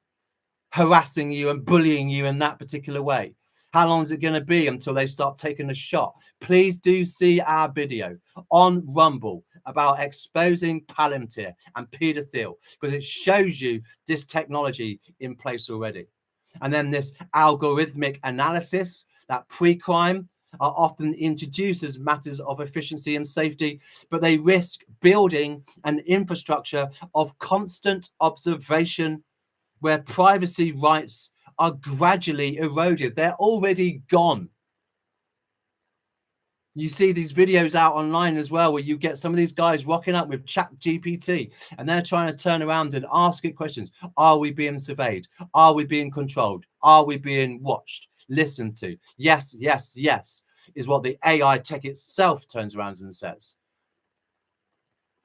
harassing you and bullying you in that particular way. How long is it going to be until they start taking a shot? Please do see our video on Rumble about exposing Palantir and Peter Thiel, because it shows you this technology in place already. And then this algorithmic analysis, that pre-crime, are often introduced as matters of efficiency and safety, but they risk building an infrastructure of constant observation where privacy rights are gradually eroded. They're already gone. You see these videos out online as well, where you get some of these guys rocking up with Chat GPT, and they're trying to turn around and ask it questions. Are we being surveyed? Are we being controlled? Are we being watched, listened to? Yes, is what the AI tech itself turns around and says.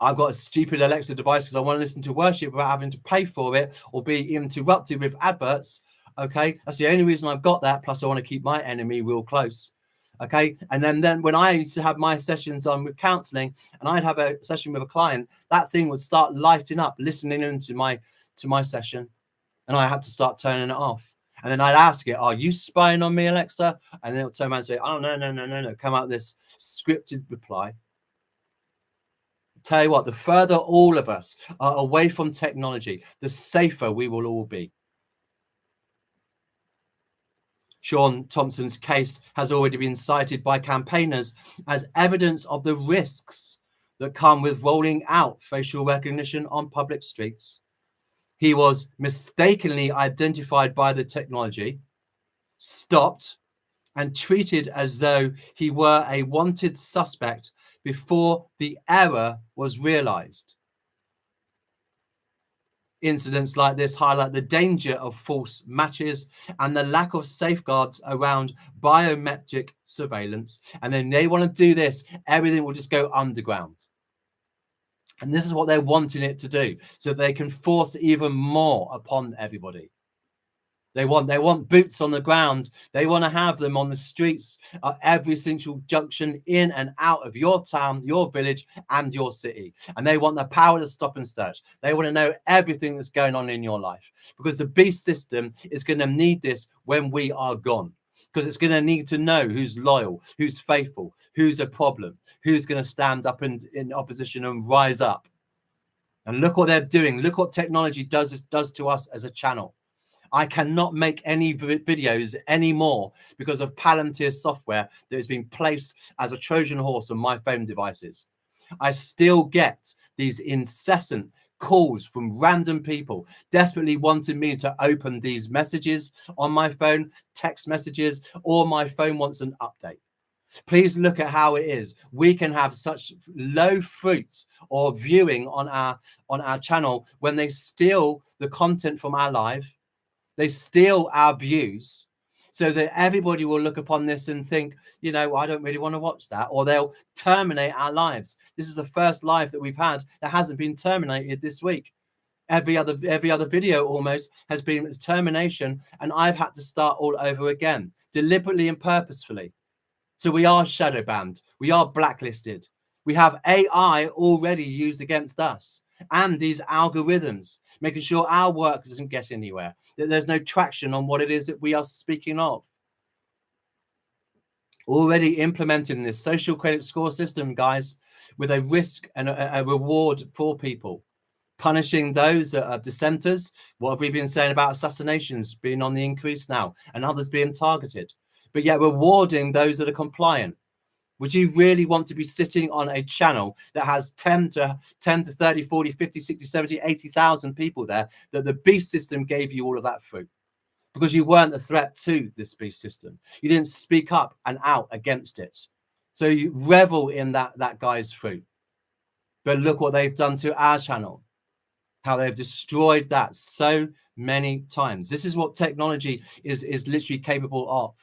I've got a stupid Alexa device because I want to listen to worship without having to pay for it or be interrupted with adverts. Okay, that's the only reason I've got that. Plus, I want to keep my enemy real close. Okay, and then when I used to have my sessions on with counseling, and I'd have a session with a client, that thing would start lighting up, listening into my session, and I had to start turning it off. And then I'd ask it, "Are you spying on me, Alexa?" And then it'll turn around and say, "Oh no!" Come out this scripted reply. Tell you what, the further all of us are away from technology, the safer we will all be. Sean Thompson's case has already been cited by campaigners as evidence of the risks that come with rolling out facial recognition on public streets. He was mistakenly identified by the technology, stopped, and treated as though he were a wanted suspect before the error was realized. Incidents like this highlight the danger of false matches and the lack of safeguards around biometric surveillance. And then they want to do this, everything will just go underground. And this is what they're wanting it to do, so they can force even more upon everybody. They want boots on the ground. They want to have them on the streets at every single junction in and out of your town, your village, and your city. And they want the power to stop and search. They want to know everything that's going on in your life, because the beast system is going to need this when we are gone, because it's going to need to know who's loyal, who's faithful, who's a problem, who's going to stand up in opposition and rise up. And look what they're doing. Look what technology does to us as a channel. I cannot make any videos anymore because of Palantir software that has been placed as a Trojan horse on my phone devices. I still get these incessant calls from random people desperately wanting me to open these messages on my phone, text messages, or my phone wants an update. Please look at how it is. We can have such low fruit or viewing on our channel when they steal the content from our live. They steal our views, so that everybody will look upon this and think, you know, I don't really want to watch that, or they'll terminate our lives. This is the first live that we've had that hasn't been terminated this week. Every other video almost has been termination, and I've had to start all over again, deliberately and purposefully. So we are shadow banned. We are blacklisted. We have AI already used against us, and these algorithms making sure our work doesn't get anywhere, that there's no traction on what it is that we are speaking of. Already implementing this social credit score system, guys, with a risk and a reward for people, punishing those that are dissenters. What have we been saying about assassinations being on the increase now, and others being targeted, but yet rewarding those that are compliant? Would you really want to be sitting on a channel that has 10 to 30, 40, 50, 60, 70, 80,000 people there, that the beast system gave you all of that fruit? Because you weren't a threat to this beast system. You didn't speak up and out against it. So you revel in that guy's fruit. But look what they've done to our channel, how they've destroyed that so many times. This is what technology is literally capable of.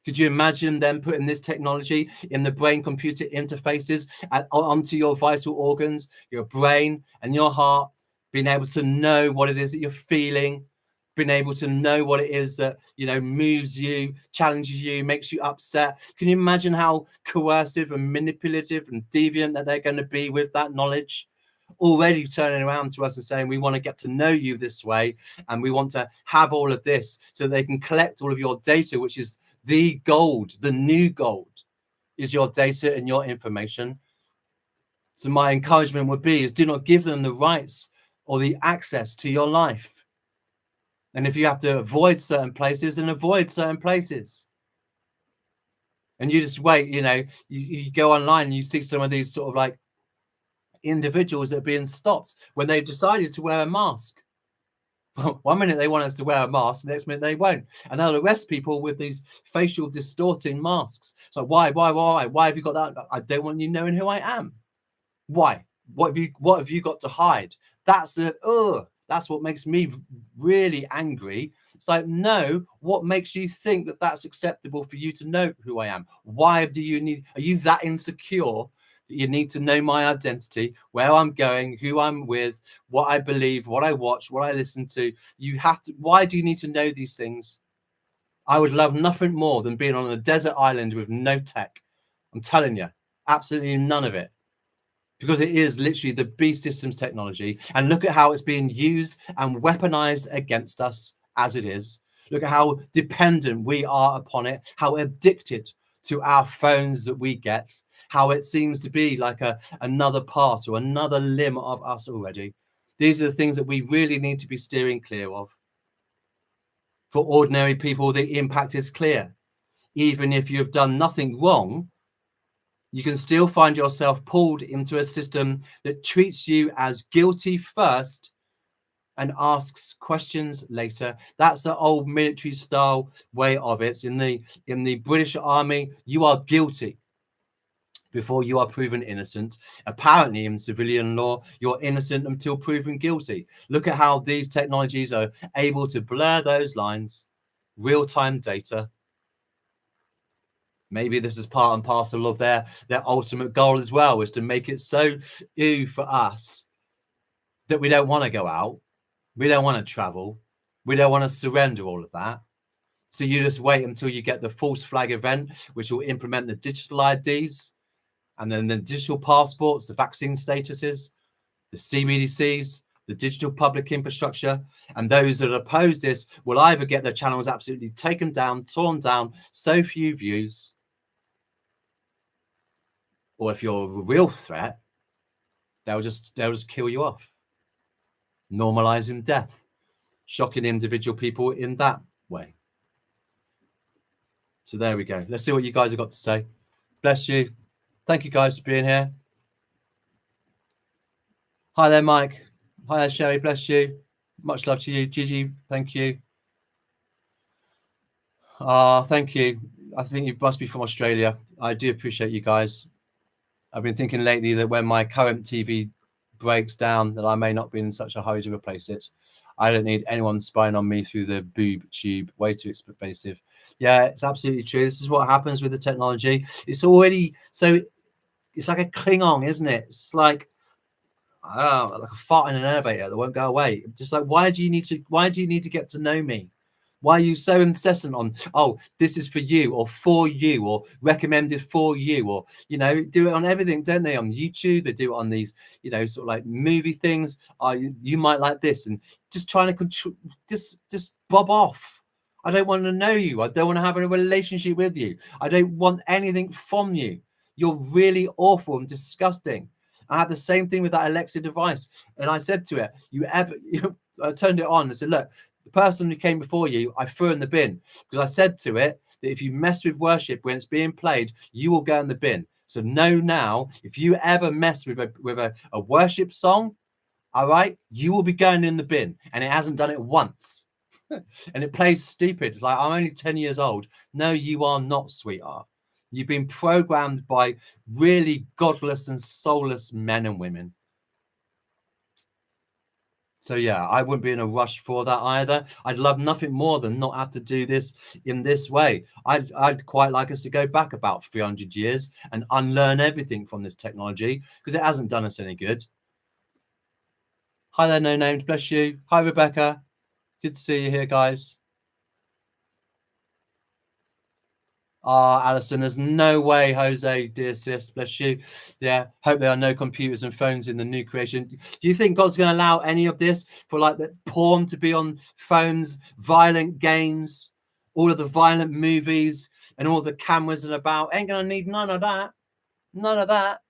Could you imagine them putting this technology in the brain-computer interfaces onto your vital organs, your brain and your heart, being able to know what it is that you're feeling, being able to know what it is that, you know, moves you, challenges you, makes you upset? Can you imagine how coercive and manipulative and deviant that they're going to be with that knowledge? Already turning around to us and saying, we want to get to know you this way, and we want to have all of this so they can collect all of your data, which is the gold. The new gold is your data and your information. So my encouragement would be is do not give them the rights or the access to your life. And if you have to avoid certain places, then avoid certain places. And you just wait, you know, you go online and you see some of these sort of like individuals that are being stopped when they've decided to wear a mask. One minute they want us to wear a mask, the next minute they won't, and they'll arrest people with these facial distorting masks. So why have you got that? I don't want you knowing who I am. Why? What have you got to hide? That's what makes me really angry. It's like, no, what makes you think that that's acceptable for you to know who I am? Why do you need? Are you that insecure? You need to know my identity, where I'm going, who I'm with, what I believe, what I watch, what I listen to. You have to. Why do you need to know these things? I would love nothing more than being on a desert island with no tech. I'm telling you, absolutely none of it. Because it is literally the beast systems technology. And look at how it's being used and weaponized against us as it is. Look at how dependent we are upon it, how addicted to our phones that we get, how it seems to be like another part or another limb of us already. These are the things that we really need to be steering clear of. For ordinary people, the impact is clear. Even if you've done nothing wrong, you can still find yourself pulled into a system that treats you as guilty first and asks questions later. That's the old military style way of it. In the British Army, you are guilty before you are proven innocent. Apparently, in civilian law, you're innocent until proven guilty. Look at how these technologies are able to blur those lines. Real-time data. Maybe this is part and parcel of their ultimate goal as well, is to make it so ew for us that we don't want to go out, we don't want to travel, we don't want to surrender all of that. So you just wait until you get the false flag event, which will implement the digital IDs, and then the digital passports, the vaccine statuses, the CBDCs, the digital public infrastructure. And those that oppose this will either get their channels absolutely taken down, torn down, so few views, or if you're a real threat, they'll just kill you off, normalizing death, shocking individual people in that way. So there we go. Let's see what you guys have got to say. Bless you. Thank you guys for being here. Hi there, Mike. Hi there, Sherry. Bless you. Much love to you. Gigi, thank you. Thank you. I think you must be from Australia. I do appreciate you guys. I've been thinking lately that when my current TV breaks down, that I may not be in such a hurry to replace it. I don't need anyone spying on me through the boob tube. Way too expensive. Yeah, it's absolutely true. This is what happens with the technology. It's already so. It's like a Klingon, isn't it? It's like, like a fart in an elevator that won't go away. Just like, why do you need to get to know me? Why are you so incessant on, oh, this is for you, or for you, or recommended for you, or, you know, do it on everything, don't they? On YouTube, they do it on these, you know, sort of like movie things. You might like this, and just trying to control, just bob off. I don't want to know you. I don't want to have a relationship with you. I don't want anything from you. You're really awful and disgusting. I have the same thing with that Alexa device. And I said to it, I turned it on and said, look, the person who came before you, I threw in the bin, because I said to it that if you mess with worship when it's being played, you will go in the bin. So know now, if you ever mess with a worship song, all right, you will be going in the bin. And it hasn't done it once. And it plays stupid. It's like, I'm only 10 years old. No, you are not, sweetheart. You've been programmed by really godless and soulless men and women. So yeah, I wouldn't be in a rush for that either. I'd love nothing more than not have to do this in this way. I'd quite like us to go back about 300 years and unlearn everything from this technology, because it hasn't done us any good. Hi there, no names, bless you. Hi, Rebecca. Good to see you here, guys. Alison, there's no way, Jose, dear sis, bless you. Yeah, hope there are no computers and phones in the new creation. Do you think God's going to allow any of this, for like the porn to be on phones, violent games, all of the violent movies, and all the cameras and about? Ain't going to need none of that. None of that.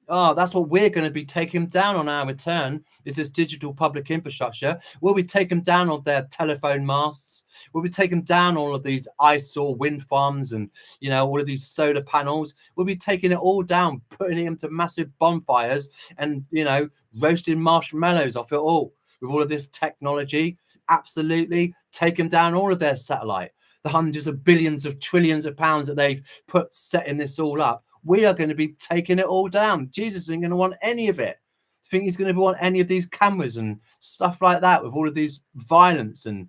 Oh, that's what we're going to be taking down on our return, is this digital public infrastructure. We'll be taking down on their telephone masts. We'll be taking down all of these eyesore wind farms and, you know, all of these solar panels. We'll be taking it all down, putting it into massive bonfires and, you know, roasting marshmallows off it all with all of this technology. Absolutely taking down all of their satellite, the hundreds of billions of trillions of pounds that they've put setting this all up. We are going to be taking it all down. Jesus isn't going to want any of it. I think he's going to want any of these cameras and stuff like that with all of these violence and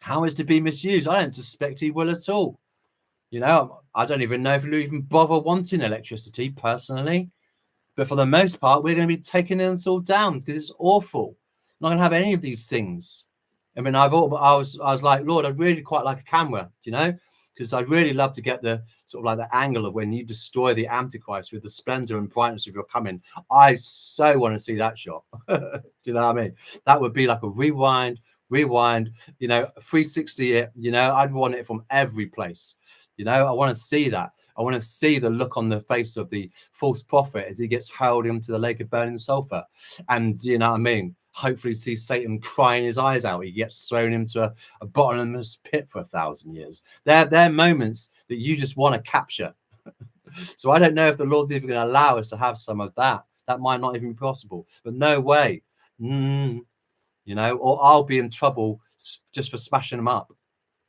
how is to be misused. I don't suspect he will at all. You know, I don't even know if he'll even bother wanting electricity personally. But for the most part, we're going to be taking it all down because it's awful. I'm not going to have any of these things. I mean, I was like, Lord, I'd really quite like a camera, you know, because I'd really love to get the sort of like the angle of when you destroy the Antichrist with the splendor and brightness of your coming. I so want to see that shot. Do you know what I mean? That would be like a rewind, you know, 360 it, you know, I'd want it from every place. You know, I want to see that. I want to see the look on the face of the false prophet as he gets hurled into the lake of burning sulfur. And, you know what I mean? hopefully see Satan crying his eyes out. He gets thrown into a bottomless pit for 1,000 years. They're moments that you just want to capture. So I don't know if the Lord's even going to allow us to have some of that. That might not even be possible, but no way. You know, or I'll be in trouble just for smashing them up.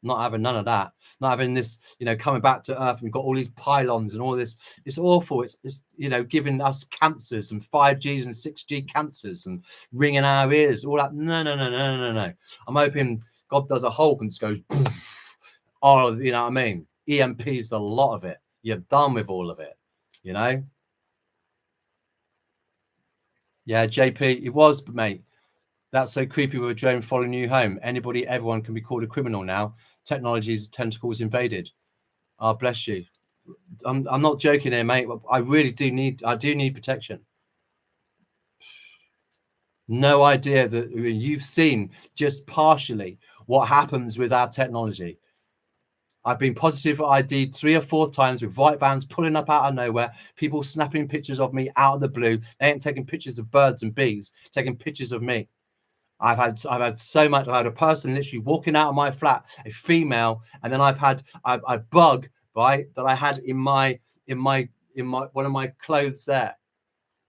Not having none of that. Not having this, you know, coming back to Earth and we've got all these pylons and all this. It's awful. It's you know, giving us cancers and 5Gs and 6G cancers and ringing our ears. All that. No. I'm hoping God does a Hulk and just goes, oh, you know what I mean? EMP's a lot of it. You're done with all of it, you know? Yeah, JP, it was, mate. That's so creepy with a drone following you home. Anybody, everyone can be called a criminal now. Technology's tentacles invaded. Oh, bless you. I'm not joking here, mate. I really do need protection. No idea that you've seen just partially what happens with our technology. I've been positive ID 3 or 4 times with white vans pulling up out of nowhere, people snapping pictures of me out of the blue. They ain't taking pictures of birds and bees, taking pictures of me. I've had so much. I had a person literally walking out of my flat, a female, and then I've had a bug, right, that I had in my one of my clothes there.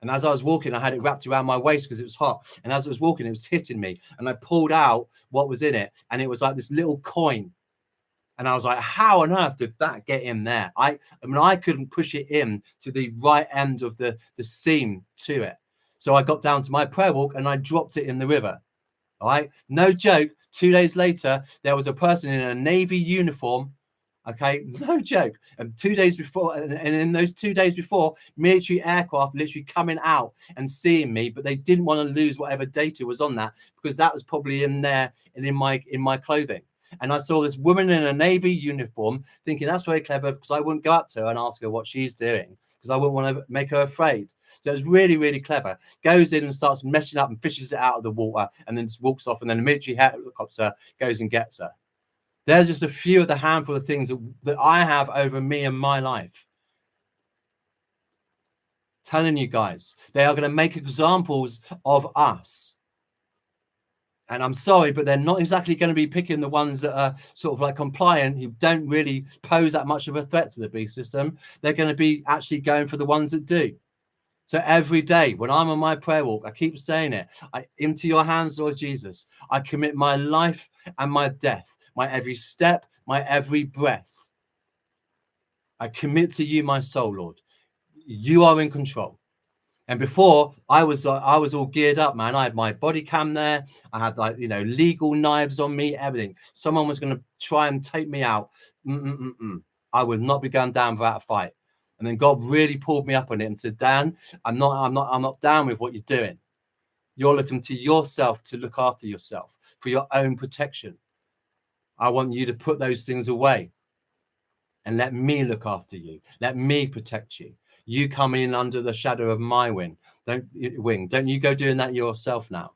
And as I was walking, I had it wrapped around my waist because it was hot. And as I was walking, it was hitting me. And I pulled out what was in it, and it was like this little coin. And I was like, how on earth did that get in there? I mean, I couldn't push it in to the right end of the seam to it. So I got down to my prayer walk and I dropped it in the river. All right. No joke. 2 days later, there was a person in a Navy uniform. Okay. No joke. And 2 days before, and in those 2 days before, military aircraft literally coming out and seeing me, but they didn't want to lose whatever data was on that because that was probably in there and in my clothing. And I saw this woman in a Navy uniform thinking that's very clever because I wouldn't go up to her and ask her what she's doing because I wouldn't want to make her afraid. So it's really, really clever. Goes in and starts messing up and fishes it out of the water and then just walks off. And then the military helicopter goes and gets her. There's just a few of the handful of things that I have over me and my life. Telling you guys, they are going to make examples of us. And I'm sorry, but they're not exactly going to be picking the ones that are sort of like compliant, who don't really pose that much of a threat to the beast system. They're going to be actually going for the ones that do. So every day when I'm on my prayer walk, I keep saying it, into your hands, Lord Jesus, I commit my life and my death, my every step, my every breath. I commit to you, my soul, Lord. You are in control. And before I was all geared up, man. I had my body cam there. I had, like, you know, legal knives on me, everything. Someone was going to try and take me out. I would not be going down without a fight. And then God really pulled me up on it and said, Dan, I'm not down with what you're doing. You're looking to yourself to look after yourself for your own protection. I want you to put those things away and let me look after you. Let me protect you. You come in under the shadow of my wing. Don't you go doing that yourself now.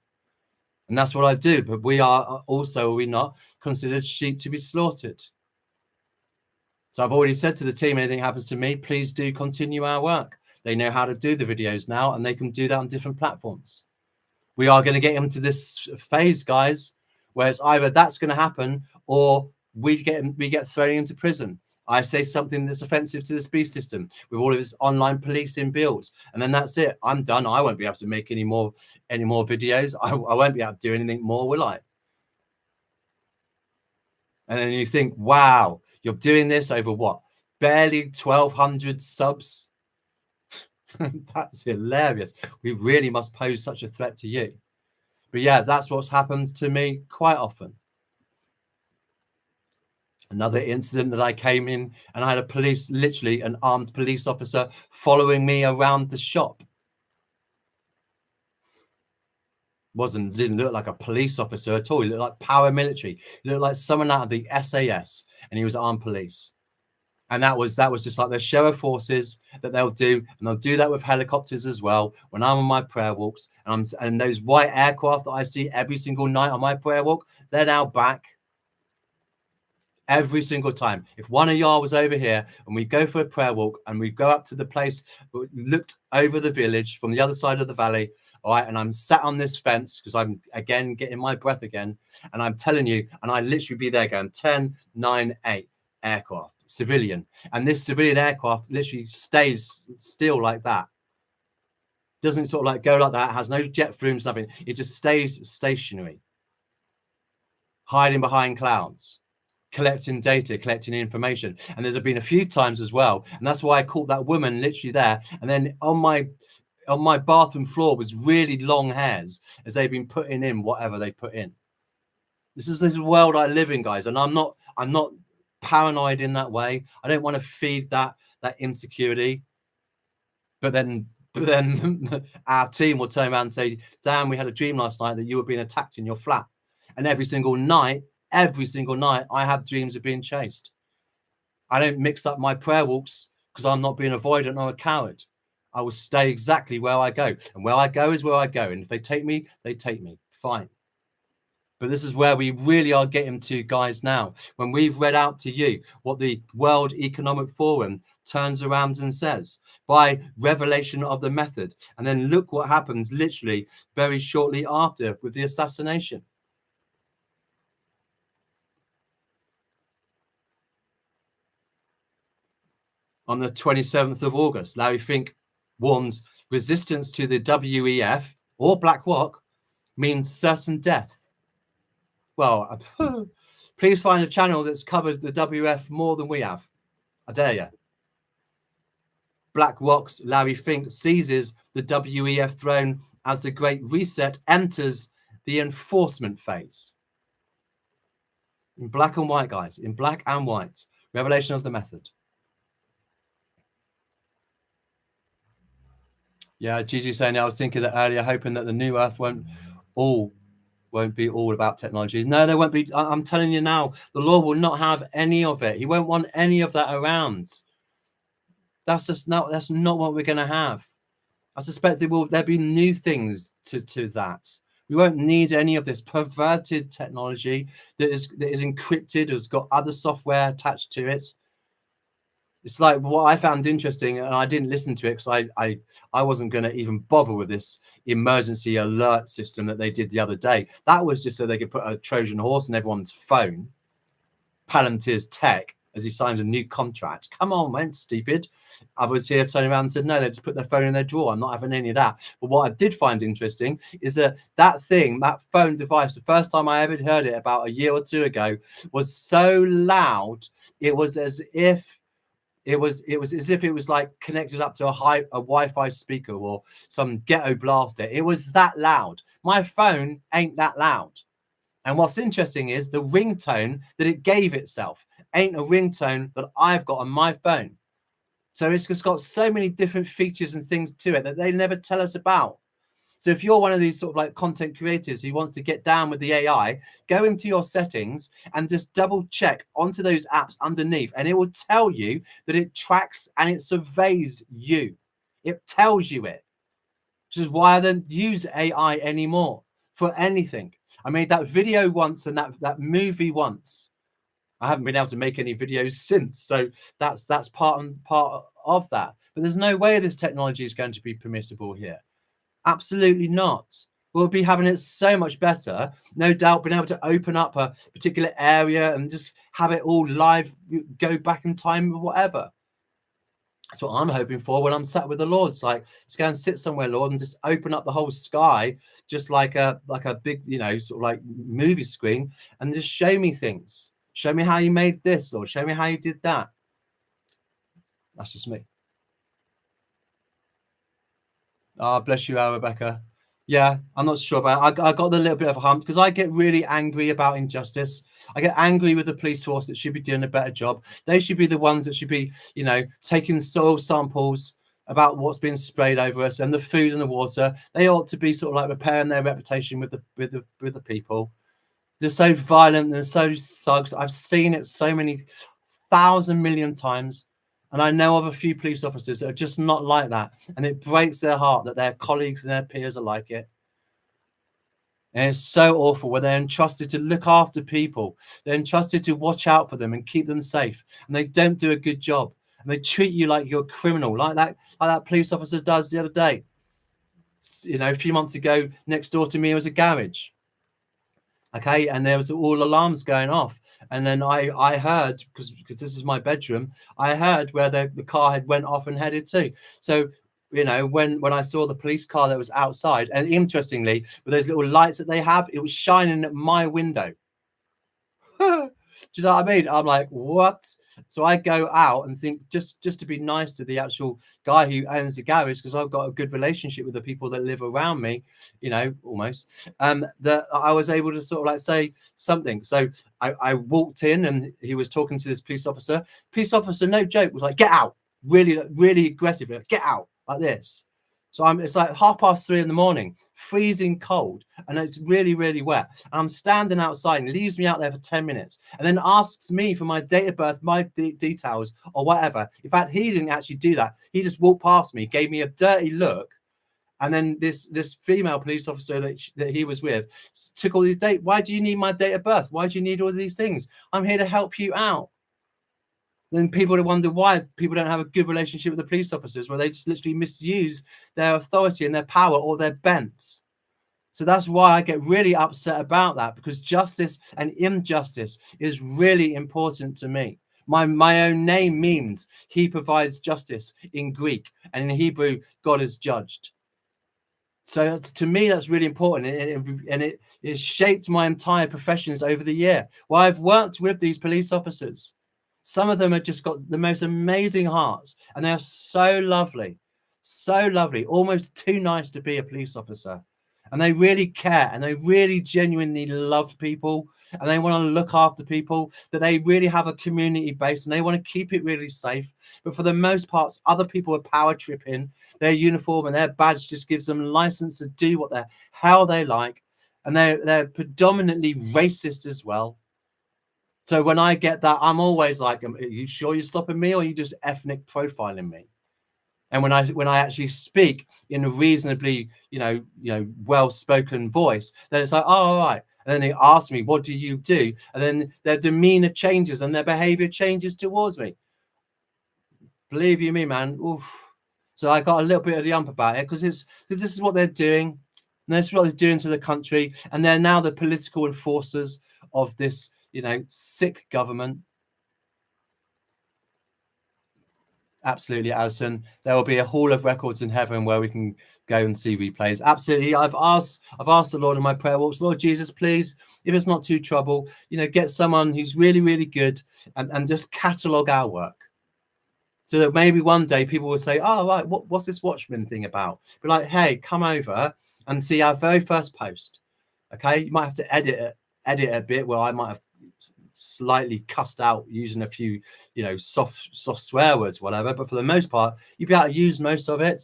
And that's what I do. But we are also, are we not, considered sheep to be slaughtered. So I've already said to the team, anything happens to me, please do continue our work. They know how to do the videos now, and they can do that on different platforms. We are going to get into this phase, guys, where it's either that's going to happen or we get thrown into prison. I say something that's offensive to this beast system with all of this online policing bills, and then that's it. I'm done. I won't be able to make any more videos. I won't be able to do anything more, will I? And then you think, wow, you're doing this over what? Barely 1,200 subs. That's hilarious. We really must pose such a threat to you. But yeah, that's what's happened to me quite often. Another incident that I came in and I had literally an armed police officer following me around the shop. Didn't look like a police officer at all. He looked like paramilitary. He looked like someone out of the SAS, and he was armed police. And that was just like the show of forces that they'll do, and they'll do that with helicopters as well. When I'm on my prayer walks, and those white aircraft that I see every single night on my prayer walk, they're now back. Every single time. If one of y'all was over here and we go for a prayer walk and we go up to the place, looked over the village from the other side of the valley, all right, and I'm sat on this fence because I'm again getting my breath again, and I'm telling you, and I literally be there going 10, 9, 8 aircraft, civilian, and this civilian aircraft literally stays still like that. Doesn't sort of like go like that, has no jet fumes, nothing. It just stays stationary, hiding behind clouds, collecting data, collecting information. And there's been a few times as well, and that's why I caught that woman literally there. And then on my bathroom floor was really long hairs as they've been putting in whatever they put in. This is this world I live in, guys, and I'm not paranoid in that way. I don't want to feed that insecurity. But then our team will turn around and say, Dan, we had a dream last night that you were being attacked in your flat. And every single night, I have dreams of being chased. I don't mix up my prayer walks because I'm not being avoidant or a coward. I will stay exactly where I go. And where I go is where I go. And if they take me, they take me. Fine. But this is where we really are getting to, guys, now. When we've read out to you what the World Economic Forum turns around and says by revelation of the method. And then look what happens literally very shortly after with the assassination. On the 27th of August, Larry Fink warns resistance to the WEF or Black Rock means certain death. Well, please find a channel that's covered the WF more than we have. I dare you. Black Rock's Larry Fink seizes the WEF throne as the Great Reset enters the enforcement phase. In black and white, guys. In black and white. Revelation of the method. Yeah, Gigi saying, I was thinking that earlier, hoping that the new Earth won't be all about technology. No, there won't be. I'm telling you now, the Lord will not have any of it. He won't want any of that around. That's not what we're going to have. I suspect there'll be new things to that. We won't need any of this perverted technology that is encrypted, has got other software attached to it. It's like what I found interesting, and I didn't listen to it because I wasn't going to even bother with this emergency alert system that they did the other day. That was just so they could put a Trojan horse in everyone's phone. Palantir's tech, as he signed a new contract. Come on, man, stupid. Others here turning around and said, no, they just put their phone in their drawer. I'm not having any of that. But what I did find interesting is that phone device, the first time I ever heard it about a year or two ago, was so loud. It was as if it was like connected up to a Wi-Fi speaker or some ghetto blaster. It was that loud. My phone ain't that loud. And what's interesting is the ringtone that it gave itself ain't a ringtone that I've got on my phone. So it's just got so many different features and things to it that they never tell us about. So if you're one of these sort of like content creators who wants to get down with the AI, go into your settings and just double check onto those apps underneath, and it will tell you that it tracks and it surveys you. It tells you it, which is why I don't use AI anymore for anything. I made that video once and that movie once. I haven't been able to make any videos since. So that's part of that. But there's no way this technology is going to be permissible here. Absolutely not. We'll be having it so much better. No doubt being able to open up a particular area and just have it all live, go back in time or whatever. That's what I'm hoping for when I'm sat with the Lord. It's like, let's go and sit somewhere, Lord, and just open up the whole sky, just like a big, sort of like movie screen, and just show me things. Show me how you made this, Lord. Show me how you did that. That's just me. Oh, bless you, Rebecca. Yeah, I'm not sure about it. I got a little bit of a hump because I get really angry about injustice. I get angry with the police force that should be doing a better job. They should be the ones that should be, taking soil samples about what's being sprayed over us and the food and the water. They ought to be sort of like repairing their reputation with the people. They're so violent and so thugs. I've seen it so many 1,000 million times. And I know of a few police officers that are just not like that. And it breaks their heart that their colleagues and their peers are like it. And it's so awful when they're entrusted to look after people. They're entrusted to watch out for them and keep them safe. And they don't do a good job. And they treat you like you're a criminal, like that police officer does the other day. You know, a few months ago, next door to me was a garage. Okay, and there was all alarms going off. And then I heard, because this is my bedroom, I heard where the car had went off and headed to. So, you know, when I saw the police car that was outside, and interestingly, with those little lights that they have, it was shining at my window. Do you know what I mean? I'm like, what? So I go out and think, just to be nice to the actual guy who owns the garage, because I've got a good relationship with the people that live around me, you know, almost, that I was able to sort of like say something. So I walked in and he was talking to this police officer. Police officer, no joke, was like, get out. Really, really aggressive. Get out, like this. So it's like 3:30 in the morning, freezing cold, and it's really, really wet. And I'm standing outside and leaves me out there for 10 minutes and then asks me for my date of birth, my details or whatever. In fact, he didn't actually do that. He just walked past me, gave me a dirty look. And then this female police officer that he was with took all these dates. Why do you need my date of birth? Why do you need all of these things? I'm here to help you out. Then people wonder why people don't have a good relationship with the police officers, where they just literally misuse their authority and their power or their bent. So that's why I get really upset about that, because justice and injustice is really important to me. My own name means he provides justice in Greek, and in Hebrew, God is judged. So to me, that's really important, and it shaped my entire professions over the year. Well, I've worked with these police officers. Some of them have just got the most amazing hearts, and they're so lovely, almost too nice to be a police officer. And they really care, and they really genuinely love people, and they want to look after people, that they really have a community base, and they want to keep it really safe. But for the most part, other people are power tripping. Their uniform and their badge just gives them license to do what the hell they like. And they're predominantly racist as well. So when I get that, I'm always like, are you sure you're stopping me, or are you just ethnic profiling me? And when I actually speak in a reasonably, well-spoken voice, then it's like, oh, all right. And then they ask me, what do you do? And then their demeanor changes and their behavior changes towards me. Believe you me, man. Oof. So I got a little bit of the ump about it, because this is what they're doing. And this is what they're doing to the country. And they're now the political enforcers of this, sick government. Absolutely, Alison. There will be a hall of records in heaven where we can go and see replays. Absolutely. I've asked the Lord in my prayer walks, Lord Jesus, please, if it's not too trouble, get someone who's really, really good and just catalogue our work. So that maybe one day people will say, oh, right, what's this Watchmen thing about? Be like, hey, come over and see our very first post. Okay, you might have to edit a bit where I might have slightly cussed out using a few soft swear words, whatever, but for the most part you'd be able to use most of it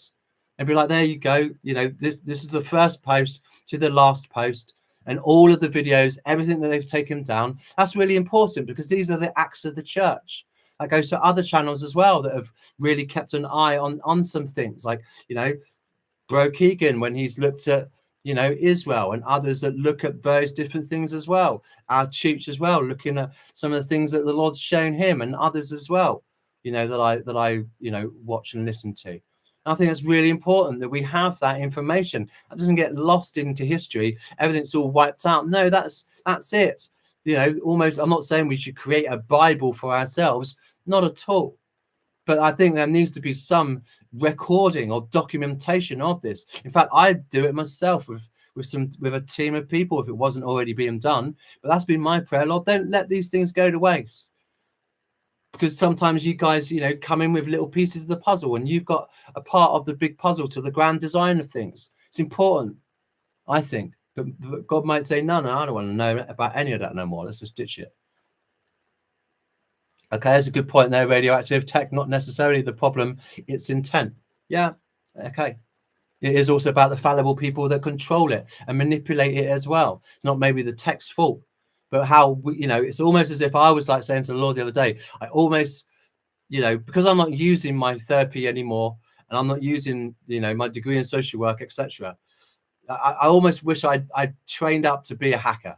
and be like, there you go, this is the first post to the last post, and all of the videos, everything that they've taken down. That's really important, because these are the acts of the church. That goes to other channels as well that have really kept an eye on some things, like Bro Keegan, when he's looked at Israel, and others that look at various different things as well. Our Chooch as well, looking at some of the things that the Lord's shown him, and others as well, that I watch and listen to. And I think it's really important that we have that information. That doesn't get lost into history. Everything's all wiped out. No, that's it. Almost, I'm not saying we should create a Bible for ourselves, not at all. But I think there needs to be some recording or documentation of this. In fact, I'd do it myself with a team of people if it wasn't already being done. But that's been my prayer, Lord, don't let these things go to waste. Because sometimes you guys, come in with little pieces of the puzzle, and you've got a part of the big puzzle to the grand design of things. It's important, I think. But God might say, no, I don't want to know about any of that no more. Let's just ditch it. Okay, that's a good point there. Radioactive tech, not necessarily the problem, it's intent. Yeah, okay. It is also about the fallible people that control it and manipulate it as well. It's not maybe the tech's fault, but how it's almost as if I was like saying to the Lord the other day, I almost, because I'm not using my therapy anymore, and I'm not using, my degree in social work, etc. I almost wish I'd trained up to be a hacker,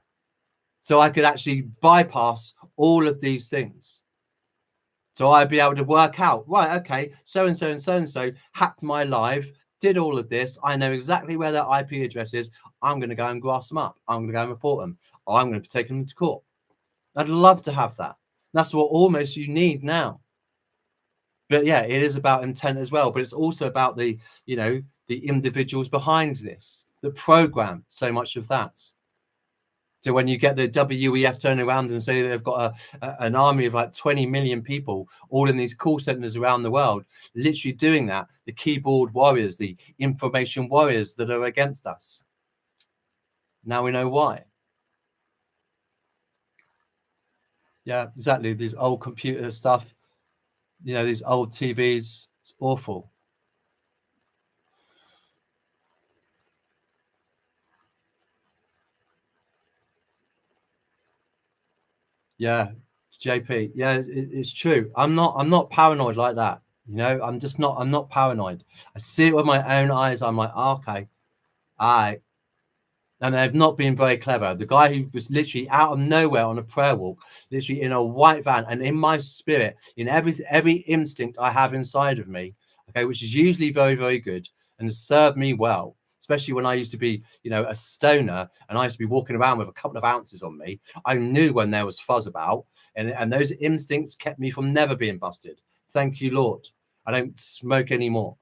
so I could actually bypass all of these things. So I'd be able to work out, right, okay, so and so and so and so hacked my live, did all of this. I know exactly where their IP address is. I'm going to go and grasp them up. I'm going to go and report them. Or I'm going to take them to court. I'd love to have that. That's what almost you need now. But yeah, it is about intent as well. But it's also about the, you know, the individuals behind this, the program, so much of that. So when you get the WEF turning around and say they've got an army of like 20 million people all in these call centers around the world, literally doing that, the keyboard warriors, the information warriors that are against us. Now we know why. Yeah, exactly. These old computer stuff, you know, these old TVs, it's awful. Yeah, JP. Yeah, it's true. I'm not paranoid like that. You know, I'm not paranoid. I see it with my own eyes. I'm like, okay, and they've not been very clever. The guy who was literally out of nowhere on a prayer walk, literally in a white van, and in my spirit, in every instinct I have inside of me, okay, which is usually very, very good and has served me well, especially when I used to be, you know, a stoner and I used to be walking around with a couple of ounces on me. I knew when there was fuzz about, and those instincts kept me from never being busted. Thank you, Lord. I don't smoke anymore.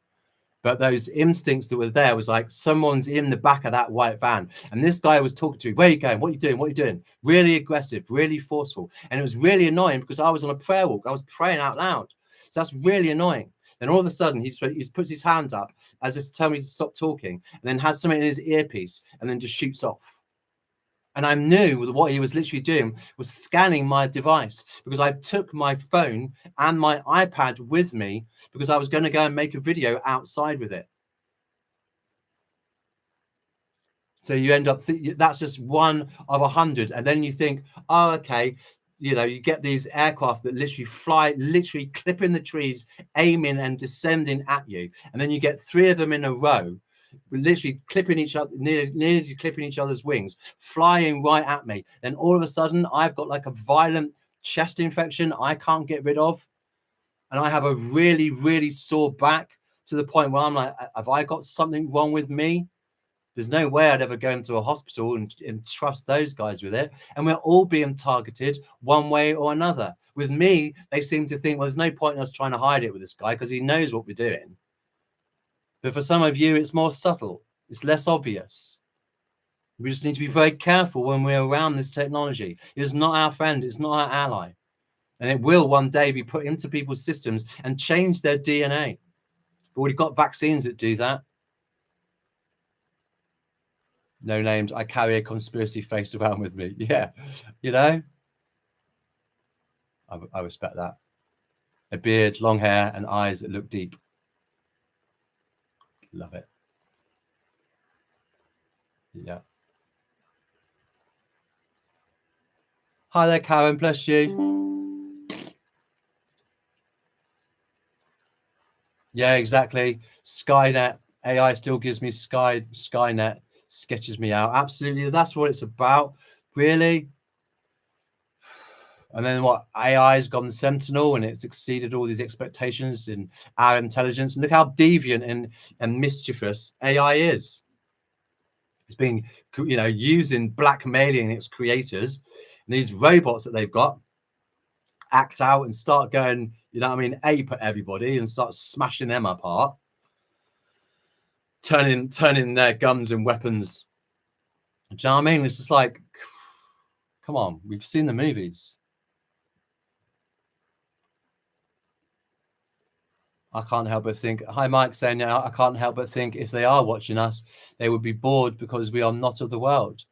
But those instincts that were there was like someone's in the back of that white van. And this guy was talking to me, where are you going? What are you doing? What are you doing? Really aggressive, really forceful. And it was really annoying because I was on a prayer walk. I was praying out loud. So that's really annoying. Then all of a sudden he puts his hand up as if to tell me to stop talking, and then has something in his earpiece and then just shoots off. And I knew that what he was literally doing was scanning my device, because I took my phone and my iPad with me because I was going to go and make a video outside with it. So you end up, that's just one of 100. And then you think, oh, okay, you know, you get these aircraft that literally fly, literally clipping the trees, aiming and descending at you. And then you get 3 of them in a row, literally clipping each other, nearly clipping each other's wings, flying right at me. Then all of a sudden I've got like a violent chest infection I can't get rid of, and I have a really, really sore back to the point where I'm like, have I got something wrong with me? There's no way I'd ever go into a hospital and trust those guys with it. And we're all being targeted one way or another. With me, they seem to think, well, there's no point in us trying to hide it with this guy because he knows what we're doing. But for some of you, it's more subtle. It's less obvious. We just need to be very careful when we're around this technology. It's not our friend. It's not our ally. And it will one day be put into people's systems and change their DNA. We've already got vaccines that do that. No names. I carry a conspiracy face around with me. Yeah. You know, I respect that. A beard, long hair, and eyes that look deep. Love it. Yeah. Hi there, Karen. Bless you. Yeah, exactly. Skynet. AI still gives me Skynet. Sketches me out. Absolutely. That's what it's about. Really. And then what? AI has gone Sentinel and it's exceeded all these expectations in our intelligence. And look how deviant and mischievous AI is. It's being, you know, using blackmailing its creators. And these robots that they've got act out and start going, you know what I mean, ape at everybody and start smashing them apart. Turning their guns and weapons. Do you know what I mean? It's just like, come on, we've seen the movies. I can't help but think, hi Mike, saying, I can't help but think if they are watching us, they would be bored because we are not of the world.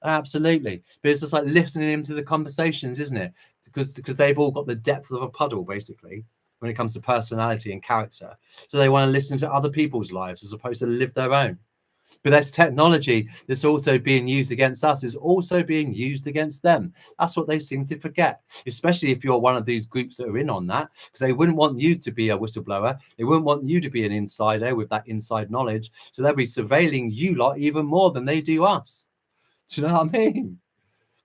Absolutely. But it's just like listening into the conversations, isn't it? Because they've all got the depth of a puddle, basically, when it comes to personality and character. So they want to listen to other people's lives as opposed to live their own. But that's technology that's also being used against us is also being used against them. That's what they seem to forget, especially if you're one of these groups that are in on that, because they wouldn't want you to be a whistleblower. They wouldn't want you to be an insider with that inside knowledge. So they'll be surveilling you lot even more than they do us. Do you know what I mean?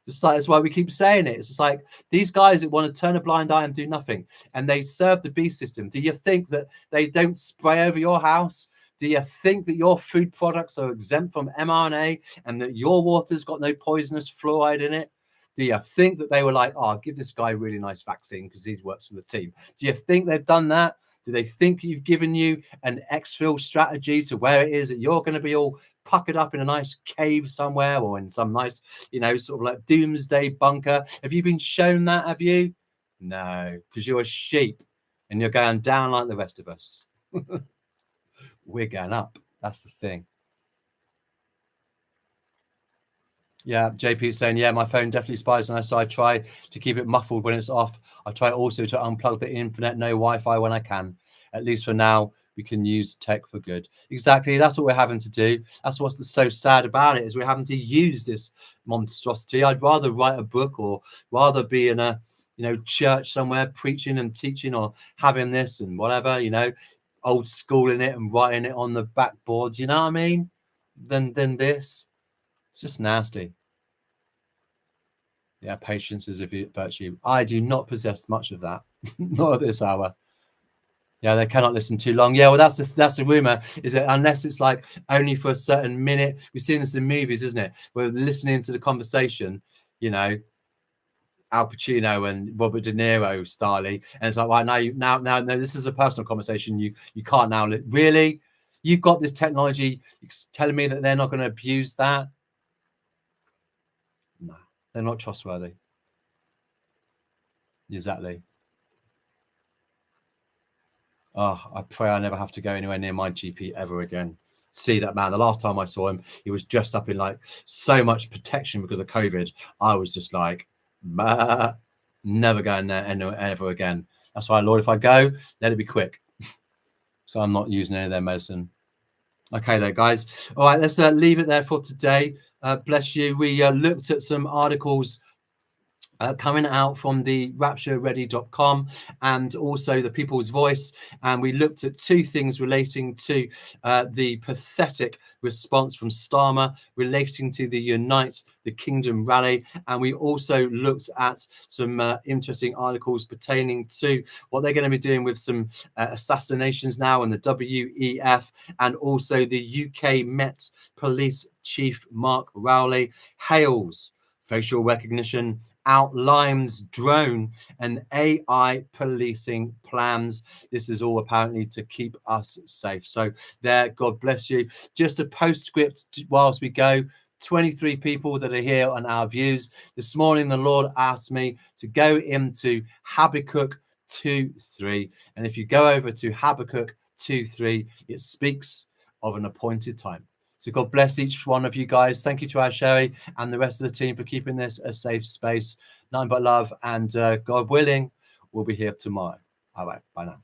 Just like, that's why we keep saying it. It's just like these guys that want to turn a blind eye and do nothing, and they serve the beast system. Do you think that they don't spray over your house? Do you think that your food products are exempt from mRNA and that your water's got no poisonous fluoride in it? Do you think that they were like, oh, give this guy a really nice vaccine because he works for the team? Do you think they've done that? Do they think you've given you an exfil strategy to where it is that you're going to be all puckered up in a nice cave somewhere or in some nice, you know, sort of like doomsday bunker? Have you been shown that? Have you? No, because you're a sheep and you're going down like the rest of us. We're going up. That's the thing. Yeah, JP saying, yeah, my phone definitely spies, and so I try to keep it muffled when it's off. I try also to unplug the internet, no Wi-Fi when I can. At least for now, we can use tech for good. Exactly, that's what we're having to do. That's what's so sad about it, is we're having to use this monstrosity. I'd rather write a book or rather be in a, you know, church somewhere preaching and teaching or having this and whatever, you know, old school in it and writing it on the backboards, you know what I mean, than this. It's just nasty. Yeah, patience is a virtue. I do not possess much of that. Not at this hour. Yeah, they cannot listen too long. Yeah, well, that's the rumor, is that unless it's like only for a certain minute. We've seen this in movies, isn't it? We're listening to the conversation, you know, Al Pacino and Robert De Niro style, and it's like, right, now, no, this is a personal conversation. You can't now. Really? You've got this technology telling me that they're not going to abuse that? No, they're not trustworthy. Exactly. Oh, I pray I never have to go anywhere near my GP ever again. See that man. The last time I saw him, he was dressed up in like so much protection because of COVID. I was just like, bah, never going there ever again. That's why, Lord, if I go, let it be quick. So I'm not using any of their medicine. Okay, there, guys. All right, let's leave it there for today. Bless you. We looked at some articles coming out from the raptureready.com and also the People's Voice, and we looked at two things relating to the pathetic response from Starmer relating to the Unite the Kingdom rally, and we also looked at some interesting articles pertaining to what they're going to be doing with some assassinations now, and the WEF, and also the UK Met Police Chief Mark Rowley hails facial recognition, outlines drone and AI policing plans. This is all apparently to keep us safe. So there, God bless you. Just a postscript whilst we go. 23 people that are here on our views. This morning, the Lord asked me to go into Habakkuk 2:3. And if you go over to Habakkuk 2:3, it speaks of an appointed time. So God bless each one of you guys. Thank you to our Sherry and the rest of the team for keeping this a safe space. Nothing but love, and God willing, we'll be here tomorrow. All right, bye now.